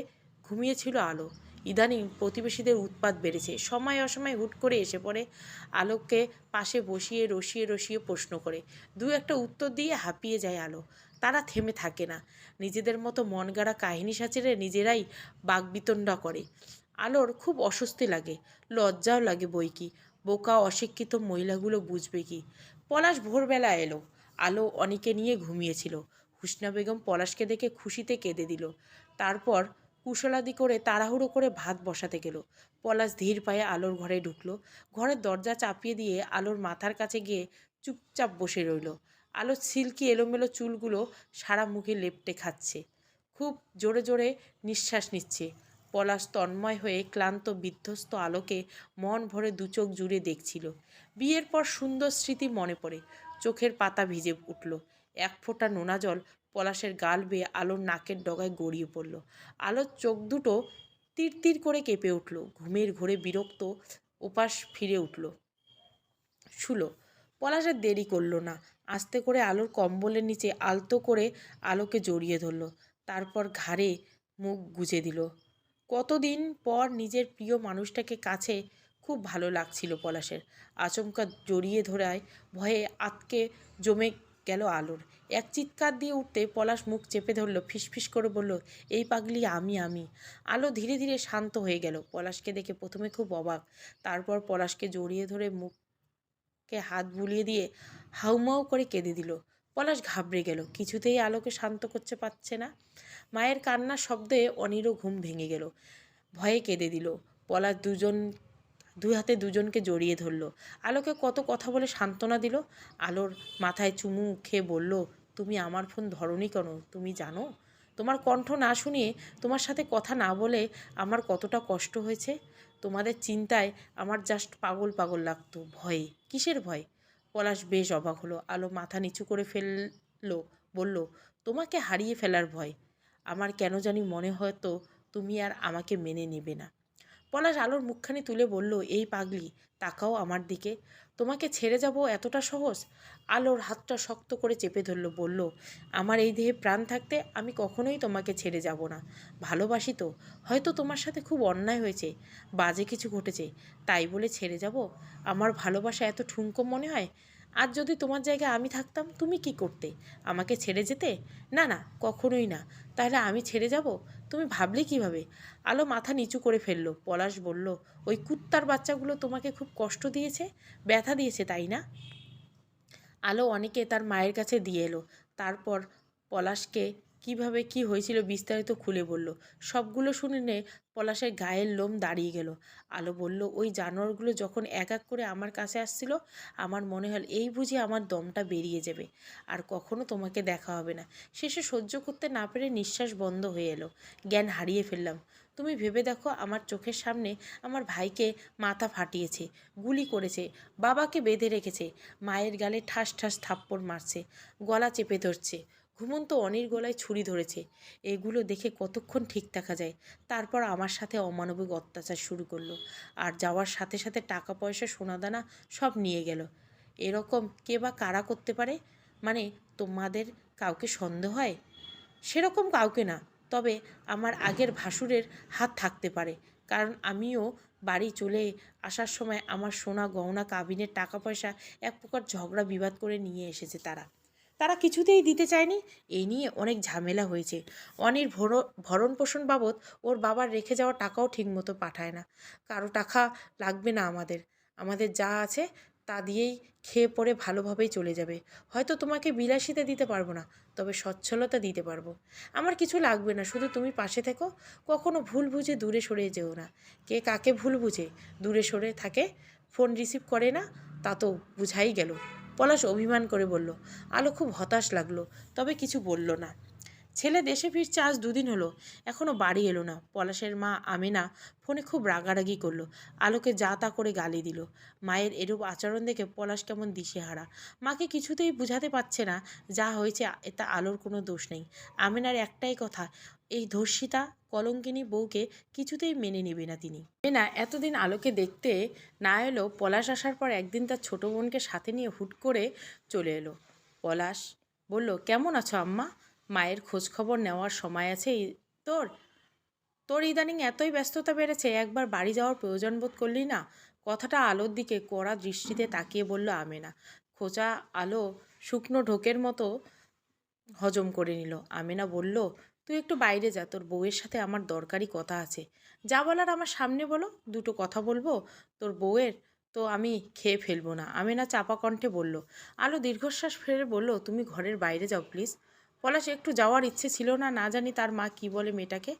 ঘুমিয়েছিল আলো। ইদানিং প্রতিবেশীদের উৎপাত বেড়েছে, সময় অসময় হুট করে এসে পড়ে। আলোকে পাশে বসিয়ে রসিয়ে রসিয়ে প্রশ্ন করে। দু একটা উত্তর দিয়ে হাঁপিয়ে যায় আলো। তারা থেমে থাকে না, নিজেদের মতো মন গড়া কাহিনী সাঁচেরে নিজেরাই বাকবিতণ্ডা করে। আলোর খুব অস্বস্তি লাগে, লজ্জাও লাগে বই কি। বোকা অশিক্ষিত মহিলাগুলো বুঝবে কি? পলাশ ভোরবেলা এলো। আলো অনেকে নিয়ে ঘুমিয়েছিল। হুসনা বেগম পলাশকে দেখে খুশিতে কেঁদে দিল। তারপর কুশলাদি করে তাড়াহুড়ো করে ভাত বসাতে গেল। পলাশ ধীর পায়ে আলোর ঘরে ঢুকলো। ঘরের দরজা চাপিয়ে দিয়ে আলোর মাথার কাছে গিয়ে চুপচাপ বসে রইল। আলোর সিল্কি এলোমেলো চুলগুলো সারা মুখে লেপ্টে খাচ্ছে। খুব জোরে জোরে নিঃশ্বাস নিচ্ছে। পলাশ তন্ময় হয়ে ক্লান্ত বিধ্বস্ত আলোকে মন ভরে দু চোখ জুড়ে দেখছিল। বিয়ের পর সুন্দর স্মৃতি মনে পড়ে। চোখের পাতা ভিজে উঠল। এক ফোঁটা নোনা জল পলাশের গাল বেয়ে আলোর নাকের ডগায় গড়িয়ে পড়ল। আলোর চোখ দুটো তীর তীর করে কেঁপে উঠল। ঘুমের ঘোরে বিরক্ত ওপাশ ফিরে উঠল, শুলো। পলাশের দেরি করলো না। আস্তে করে আলোর কম্বলের নিচে আলতো করে আলোকে জড়িয়ে ধরল। তারপর ঘাড়ে মুখ গুজে দিল। কতদিন পর নিজের প্রিয় মানুষটাকে কাছে খুব ভালো লাগছিল পলাশের। আচমকা জড়িয়ে ধরায় ভয়ে আতকে জমে গেল আলোর। এক চিৎকার দিয়ে উঠতে পলাশ মুখ চেপে ধরল, ফিসফিস করে বলল, এই পাগলি আমি। আলো ধীরে ধীরে শান্ত হয়ে গেল। পলাশকে দেখে প্রথমে খুব অবাক, তারপর পলাশকে জড়িয়ে ধরে মুখকে হাত বুলিয়ে দিয়ে হাউমাউ করে কেঁদে দিল। পলাশ ঘাবড়ে গেল, কিছুতেই আলোকে শান্ত করতে পারছে না। মায়ের কান্নার শব্দে অনিরও ঘুম ভেঙে গেল, ভয়ে কেঁদে দিল। পলাশ দুজন দুই হাতে দুজনকে জড়িয়ে ধরল। আলোকে কত কথা বলে সান্ত্বনা দিল। আলোর মাথায় চুমু খেয়ে বলল, তুমি আমার ফোন ধরোনি কেন? তুমি জানো তোমার কণ্ঠ না শুনিয়ে, তোমার সাথে কথা না বলে আমার কতটা কষ্ট হয়েছে। তোমাদের চিন্তায় আমার জাস্ট পাগল পাগল লাগতো। ভয়ে। কিসের ভয়? পলাশ বেশ অবাক হলো। আলো মাথা নিচু করে ফেললো, বলল, তোমাকে হারিয়ে ফেলার ভয়। আমার কেন জানি মনে হতো তুমি আর আমাকে মেনে নেবে না। পলাশ আলোর মুখখানি তুলে বলল, এই পাগলি, তাকাও আমার দিকে। তোমাকে ছেড়ে যাব এতটা সহজ? আলোর হাতটা শক্ত করে চেপে ধরল, বলল, আমার এই দেহে প্রাণ থাকতে আমি কখনোই তোমাকে ছেড়ে যাব না। ভালোবাসি তো। হয়তো তোমার সাথে খুব অন্যায় হয়েছে, বাজে কিছু ঘটেছে, তাই বলে ছেড়ে যাব? আমার ভালোবাসা এত ঠুনকো মনে হয়? আর যদি তোমার জায়গায় আমি থাকতাম, তুমি কি করতে? আমাকে ছেড়ে যেতে? না না, কখনোই না। তাহলে আমি ছেড়ে যাব? তুমি ভাবলে কিভাবে? আলো মাথা নিচু করে ফেলল। পলাশ বলল, ওই কুত্তার বাচ্চাগুলো তোমাকে খুব কষ্ট দিয়েছে, ব্যথা দিয়েছে, তাই না? আলো অনেকে তার মায়ের কাছে দিয়ে এলো। তারপর পলাশকে কিভাবে কি হয়েছিল বিস্তারিত খুলে বলল। সবগুলো শুনে পলাশের গায়ের লোম দাঁড়িয়ে গেল। আলো বলল, ওই জানোয়ারগুলো যখন এক এক করে আমার কাছে আসছিল, আমার মনে হল এই বুঝি আমার দমটা বেরিয়ে যাবে, আর কখনো তোমাকে দেখা হবে না। শেষে সহ্য করতে না পেরে নিঃশ্বাস বন্ধ হয়ে এলো। জ্ঞান হারিয়ে ফেললাম। তুমি ভেবে দেখো, আমার চোখের সামনে আমার ভাইকে মাথা ফাটিয়েছে, গুলি করেছে, বাবাকে বেঁধে রেখেছে, মায়ের গালে ঠাস ঠাস থাপ্পড় মারছে, গলা চেপে ধরছে, ঘুমন্ত অনির গলায় ছুরি ধরেছে। এগুলো দেখে কতক্ষণ ঠিক থাকা যায়? তারপর আমার সাথে অমানবিক অত্যাচার শুরু করলো। আর যাওয়ার সাথে সাথে টাকা পয়সা সোনাদানা সব নিয়ে গেল। এরকম কে বা কারা করতে পারে? মানে, তোমাদের কাউকে সন্দেহ হয়? সেরকম কাউকে না, তবে আমার আগের ভাসুরের হাত থাকতে পারে। কারণ আমিও বাড়ি চলে আসার সময় আমার সোনা গয়না কাবিনের টাকা পয়সা এক প্রকার ঝগড়া বিবাদ করে নিয়ে এসেছে তারা। তারা কিছুতেই দিতে চায়নি। এই নিয়ে অনেক ঝামেলা হয়েছে। অনির ভরণ পোষণ বাবদ ওর বাবার রেখে যাওয়া টাকাও ঠিকমতো পাঠায় না। কারো টাকা লাগবে না আমাদের। আমাদের যা আছে তা দিয়েই খেয়ে পরে ভালোভাবেই চলে যাবে। হয়তো তোমাকে বিলাসিতা দিতে পারবো না, তবে সচ্ছলতা দিতে পারবো। আমার কিছু লাগবে না, শুধু তুমি পাশে থেকো। কখনো ভুল বুঝে দূরে সরে যেও না। কে কাকে ভুল বুঝে দূরে সরে থাকে, ফোন রিসিভ করে না, তা তো বুঝাই গেল। পলাশ অভিমান করে বলল। আলো খুব হতাশ লাগলো, তবে কিছু বলল না। ছেলে দেশে ফিরছে আজ 2 দিন হলো, এখনও বাড়ি এলো না। পলাশের মা আমেনা ফোনে খুব রাগারাগি করলো, আলোকে যা তা করে গালি দিল। মায়ের এরূপ আচরণ দেখে পলাশ কেমন দিশেহারা। মাকে কিছুতেই বুঝাতে পারছে না যা হয়েছে এটা আলোর কোনো দোষ নেই। আমেনার একটাই কথা, এই ধর্ষিতা কলঙ্কিনী বউকে কিছুতেই মেনে নেবে না তিনি। আমেনা এতদিন আলোকে দেখতে না এলেও পলাশ আসার পর একদিন তার ছোট বোনকে সাথে নিয়ে হুট করে চলে এলো। পলাশ বলল, কেমন আছো আম্মা? মায়ের খোঁজ খবর নেওয়ার সময় আছে তোর? তোর ইদানিং এতই ব্যস্ততা বেড়েছে, একবার বাড়ি যাওয়ার প্রয়োজন বোধ করলি না? কথাটা আলোর দিকে কড়া দৃষ্টিতে তাকিয়ে বলল আমেনা। খোঁচা আলো শুকনো ঢোকের মতো হজম করে নিল। আমেনা বলল, তুই একটু বাইরে যা, তোর বউয়ের সাথে আমার দরকারি কথা আছে। যা বলার আমার সামনে বলো, দুটো কথা বলবো। তোর বউয়ের তো আমি খেয়ে ফেলবো না। আমেনা চাপা কণ্ঠে বলল। আলো দীর্ঘশ্বাস ফেলে বলল, তুমি ঘরের বাইরে যাও প্লিজ। পলাশ একটু যাওয়ার ইচ্ছে ছিল না, না জানি তার মা কি বলে মেয়েটাকে।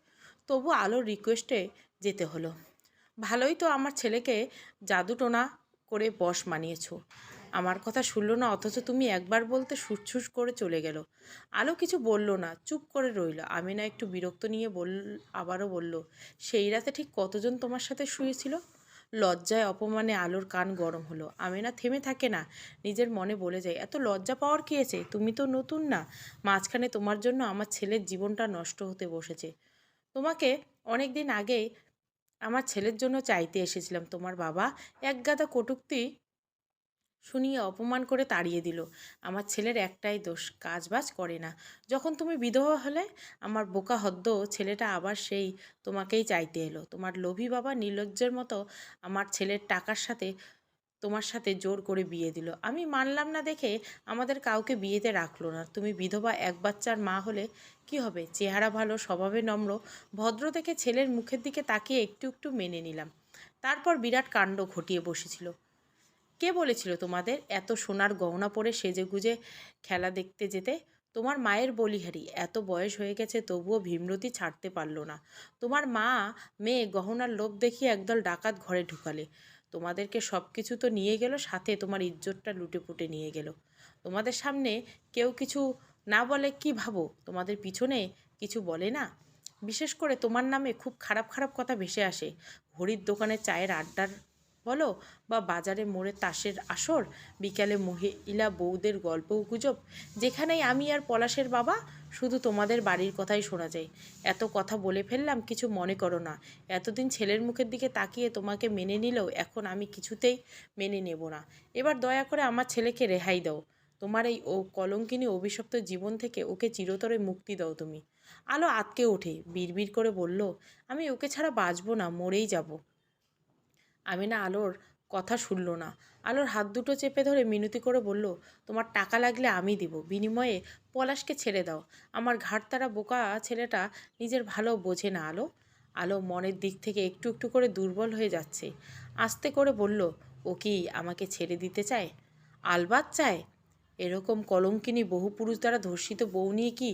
তবু আলোর রিকোয়েস্টে যেতে হলো। ভালোই তো আমার ছেলেকে জাদুটোনা করে বশ মানিয়েছো। আমার কথা শুনলো না, অথচ তুমি একবার বলতে সুটসুস করে চলে গেল। আলো কিছু বলল না, চুপ করে রইল। আমিনা একটু বিরক্ত নিয়ে আবারও বলল, সেই রাতে ঠিক কতজন তোমার সাথে শুয়েছিল? লজ্জায় অপমানে আলোর কান গরম হলো। আমিনা থেমে থাকে না, নিজের মনে বলে যায়, এত লজ্জা পাওয়ার কী আছে? তুমি তো নতুন না। মাঝখানে তোমার জন্য আমার ছেলের জীবনটা নষ্ট হতে বসেছে। তোমাকে অনেক দিন আগেই আমার ছেলের জন্য চাইতে এসেছিলাম। তোমার বাবা একগাদা কটূক্তি শুনিয়ে অপমান করে তাড়িয়ে দিল। আমার ছেলের একটাই দোষ, কাজবাজ করে না। যখন তুমি বিধবা হলে, আমার বোকা হদ্দ ছেলেটা আবার সেই তোমাকেই চাইতে এলো। তোমার লোভী বাবা নির্লজ্জের মতো আমার ছেলের টাকার সাথে তোমার সাথে জোর করে বিয়ে দিল। আমি মানলাম না দেখে আমাদের কাউকে বিয়েতে রাখলো না। তুমি বিধবা এক বাচ্চার মা হলে কি হবে? চেহারা ভালো, স্বভাবে নম্র, ভদ্র দেখে ছেলের মুখের দিকে তাকিয়ে একটু একটু মেনে নিলাম। তারপর বিরাট কাণ্ড ঘটিয়ে বসেছিল। কে বলেছিল তোমাদের এত সোনার গহনা পরে সেজেগুজে খেলা দেখতে যেতে? তোমার মায়ের বলিহারি, এত বয়স হয়ে গেছে তবুও ভীমরতি ছাড়তে পারলো না। তোমার মা মেয়ে গহনার লোভ দেখিয়ে একদল ডাকাত ঘরে ঢুকালে। তোমাদেরকে সব কিছু তো নিয়ে গেল, সাথে তোমার ইজ্জতটা লুটেপুটে নিয়ে গেল। তোমাদের সামনে কেউ কিছু না বলে কি ভাবো? তোমাদের পিছনে কিছু বলে না? বিশেষ করে তোমার নামে খুব খারাপ খারাপ কথা ভেসে আসে। ঘড়ির দোকানে চায়ের আড্ডার বলো, বা বাজারে মোড়ে তাসের আসর, বিকালে মহিলা বউদের গল্প গুজব, যেখানেই আমি আর পলাশের বাবা, শুধু তোমাদের বাড়ির কথাই শোনা যায়। এত কথা বলে ফেললাম, কিছু মনে করো না। এতদিন ছেলের মুখের দিকে তাকিয়ে তোমাকে মেনে নিলেও এখন আমি কিছুতেই মেনে নেব না। এবার দয়া করে আমার ছেলেকে রেহাই দাও। তোমার এই কলঙ্কিনী অভিশপ্ত জীবন থেকে ওকে চিরতরে মুক্তি দাও তুমি। আলো আঁতকে ওঠে, বিড়বিড় করে বলল, আমি ওকে ছাড়া বাঁচবো না, মরেই যাব। আমিনা আলোর কথা শুনল না। আলোর হাত দুটো চেপে ধরে মিনতি করে বলল, তোমার টাকা লাগলে আমি দিব, বিনিময়ে পলাশকে ছেড়ে দাও। আমার ঘাড়তারা বোকা ছেলেটা নিজের ভালো বোঝে না আলো। আলো মনের দিক থেকে একটু একটু করে দুর্বল হয়ে যাচ্ছে। আস্তে করে বলল, ও কি আমাকে ছেড়ে দিতে চায়? আলবাত চায়। এরকম কলঙ্কিনী বহু পুরুষ দ্বারা ধর্ষিত বউ নিয়ে কি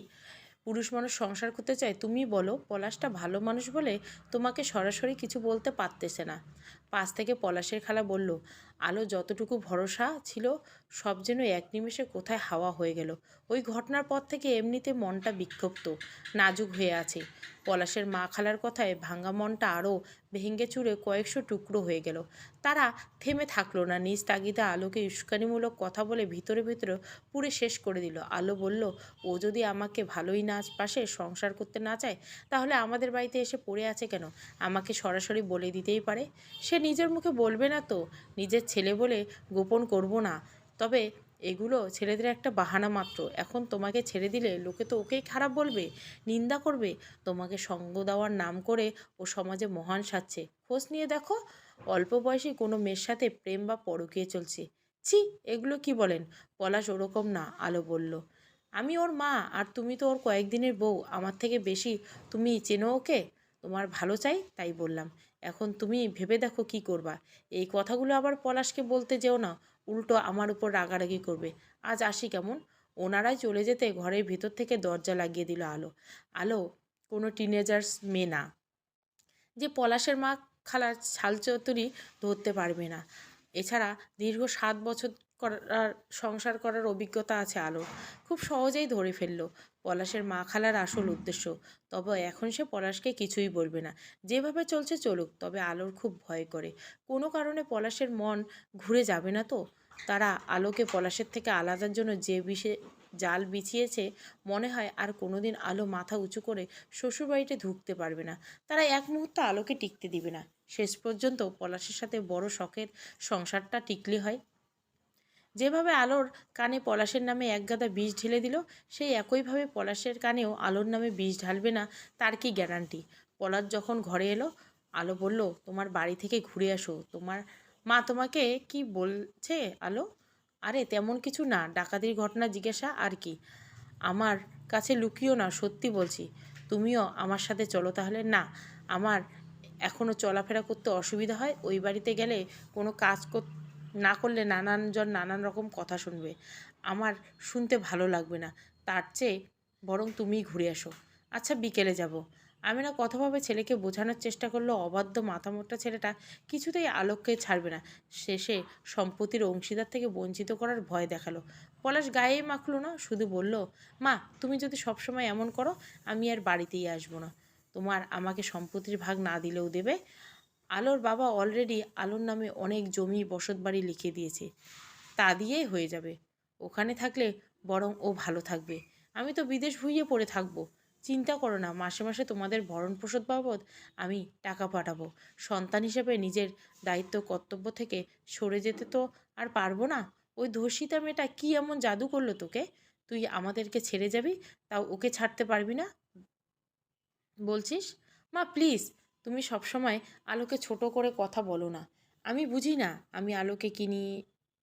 পুরুষ মানুষ সংসার করতে চায়? তুমি বলো। পলাশটা ভালো মানুষ বলে তোমাকে সরাসরি কিছু বলতে পারতেছে না। পাশ থেকে পলাশের খালা বলল, আলো যতটুকু ভরসা ছিল সব যেন এক নিমেষে কোথায় হাওয়া হয়ে গেল। ওই ঘটনার পর থেকে এমনিতে মনটা বিক্ষিপ্ত, নাজুক হয়ে আছে। পলাশের মা খালার কথায় ভাঙা মনটা আরও ভেঙে চুরে কয়েকশো টুকরো হয়ে গেল। তারা থেমে থাকলো না, নিজ তাগিদে আলোকে উস্কানিমূলক কথা বলে ভিতরে ভিতরে পুড়ে শেষ করে দিল। আলো বলল, ও যদি আমাকে ভালোই না পাশে, সংসার করতে না চায়, তাহলে আমাদের বাড়িতে এসে পড়ে আছে কেন? আমাকে সরাসরি বলে দিতেই পারে। সে নিজের মুখে বলবে না তো, নিজের ছেলে বলে গোপন করব না। তবে এগুলো ছেলেদের একটা বাহানা মাত্র। এখন তোমাকে ছেড়ে দিলে লোকে তো ওকেই খারাপ বলবে, নিন্দা করবে। তোমাকে সঙ্গ দেওয়ার নাম করে ও সমাজে মহান সাজছে। খোঁজ নিয়ে দেখো, অল্প বয়সী কোনো মেয়ের সাথে প্রেম বা পরকীয়া চলছে। ছি, এগুলো কি বলেন? পলাশ ওরকম না, আলো বলল। আমি ওর মা, আর তুমি তো ওর কয়েকদিনের বউ। আমার থেকে বেশি তুমি চেনো ওকে। তোমার ভালো চাই তাই বললাম। এখন তুমি ভেবে দেখো কি করবা। এই কথাগুলো আবার পলাশকে বলতে যেও না, উল্টো আমার উপর রাগারাগি করবে। আজ আসি কেমন? ওনারাই চলে যেতে ঘরের ভিতর থেকে দরজা লাগিয়ে দিল আলো। আলো কোনো টিনেজার্স মেয়ে না যে পলাশের মা খালার ছালচতুরি ধরতে পারবে না। এছাড়া দীর্ঘ 7 বছর করার সংসার করার অভিজ্ঞতা আছে আলোর। খুব সহজেই ধরে ফেলল পলাশের মা খালার আসল উদ্দেশ্য। তবে এখন সে পলাশকে কিছুই বলবে না। যেভাবে চলছে চলুক। তবে আলোর খুব ভয় করে, কোনো কারণে পলাশের মন ঘুরে যাবে না তো। তারা আলোকে পলাশের থেকে আলাদার জন্য যে জাল বিছিয়েছে, মনে হয় আর কোনোদিন আলো মাথা উঁচু করে শ্বশুরবাড়িতে ঢুকতে পারবে না। তারা এক মুহূর্ত আলোকে টিকতে দিবে না। শেষ পর্যন্ত পলাশের সাথে বড় শখের সংসারটা টিকলে হয়। যেভাবে আলোর কানে পলাশের নামে একগাদা বিষ ঢেলে দিল, সেই একইভাবে পলাশের কানেও আলোর নামে বিষ ঢালবে না তার কি গ্যারান্টি? পলাশ যখন ঘরে এলো, আলো বলল, তোমার বাড়ি থেকে ঘুরে আসো। তোমার মা তোমাকে কি বলছে আলো? আরে তেমন কিছু না, ডাকাতির ঘটনা জিজ্ঞাসা আর কি। আমার কাছে লুকিও না, সত্যি বলছি। তুমিও আমার সাথে চলো তাহলে। না, আমার এখনও চলাফেরা করতে অসুবিধা হয়। ওই বাড়িতে গেলে কোনো কাজ না করলে নানানজন নানান রকম কথা শুনবে, আমার শুনতে ভালো লাগবে না। তার চেয়ে বরং তুমিই ঘুরে আসো। আচ্ছা, বিকেলে যাব। আমিনা কথাভাবে ছেলেকে বোঝানোর চেষ্টা করলো। অবাধ্য মাথামোটা ছেলেটা কিছুতেই আলোককে ছাড়বে না। শেষে সম্পত্তির অংশীদার থেকে বঞ্চিত করার ভয় দেখালো। পলাশ গায়েই মাখলো না, শুধু বলল, মা তুমি যদি সবসময় এমন করো, আমি আর বাড়িতেই আসবো না। তোমার আমাকে সম্পত্তির ভাগ না দিলেও দেবে। আলোর বাবা অলরেডি আলোর নামে অনেক জমি বসতবাড়ি লিখে দিয়েছে, তা দিয়েই হয়ে যাবে। ওখানে থাকলে বরং ও ভালো থাকবে। আমি তো বিদেশ ভুইয়ে পড়ে থাকবো। চিন্তা করো না, মাসে মাসে তোমাদের ভরণ পোষণ বাবদ আমি টাকা পাঠাবো। সন্তান হিসেবে নিজের দায়িত্ব কর্তব্য থেকে সরে যেতে তো আর পারবো না। ওই ধর্ষিতা মেয়েটা কি এমন জাদু করলো তোকে? তুই আমাদেরকে ছেড়ে যাবি, তাও ওকে ছাড়তে পারবি না বলছিস? মা প্লিজ, তুমি সবসময় আলোকে ছোট করে কথা বলো না। আমি বুঝি না, আমি আলোকে কি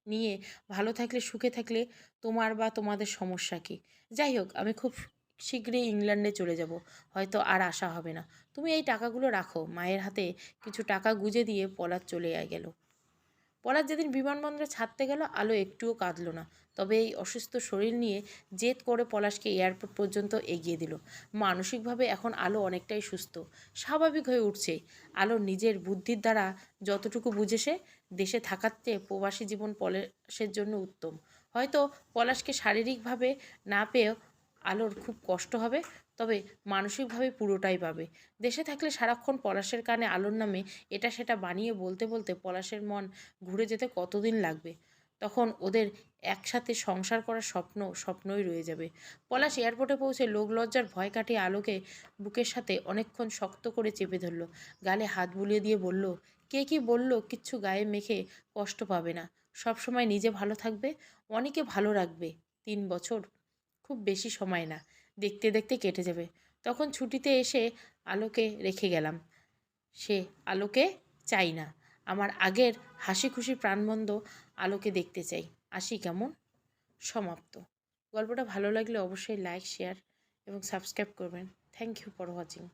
নিয়ে ভালো থাকলে, সুখে থাকলে তোমার বা তোমাদের সমস্যা কী? যাই হোক, আমি খুব শীঘ্রই ইংল্যান্ডে চলে যাব, হয়তো আর আসা হবে না। তুমি এই টাকাগুলো রাখো। মায়ের হাতে কিছু টাকা গুঁজে দিয়ে পলাশ চলে গেল। পলাশ যেদিন বিমানবন্দরে ছাড়তে গেল, আলো একটুও কাঁদল না। তবে এই অসুস্থ শরীর নিয়ে জেদ করে পলাশকে এয়ারপোর্ট পর্যন্ত এগিয়ে দিল। মানসিকভাবে এখন আলো অনেকটাই সুস্থ, স্বাভাবিক হয়ে উঠছে। আলো নিজের বুদ্ধির দ্বারা যতটুকু বুঝেছে দেশে থাকার চেয়ে প্রবাসী জীবন পলাশের জন্য উত্তম। হয়তো পলাশকে শারীরিকভাবে না পেয়েও আলোর খুব কষ্ট হবে, তবে মানসিকভাবে পুরোটাই পাবে। দেশে থাকলে সারাক্ষণ পলাশের কানে আলোর নামে এটা সেটা বানিয়ে বলতে বলতে পলাশের মন ঘুরে যেতে কতদিন লাগবে। তখন ওদের একসাথে সংসার করার স্বপ্নই রয়ে যাবে। পলাশ এয়ারপোর্টে পৌঁছে লোকলজ্জার ভয় কাটিয়ে আলোকে বুকের সাথে অনেকক্ষণ শক্ত করে চেপে ধরল। গালে হাত বুলিয়ে দিয়ে বলল, কে কি বলল কিচ্ছু গায়ে মেখে কষ্ট পাবে না। সবসময় নিজে ভালো থাকবে, অনেকে ভালো রাখবে। 3 বছর খুব বেশি সময় না, দেখতে দেখতে কেটে যাবে। তখন ছুটিতে এসে আলোকে রেখে গেলাম। সে আলোকে চাই না। আমার আগের হাসি খুশি প্রাণবন্ত আলোকে দেখতে চাই। আসি কেমন? সমাপ্ত। গল্পটা ভালো লাগলে অবশ্যই লাইক, শেয়ার এবং সাবস্ক্রাইব করবেন। Thank you for watching.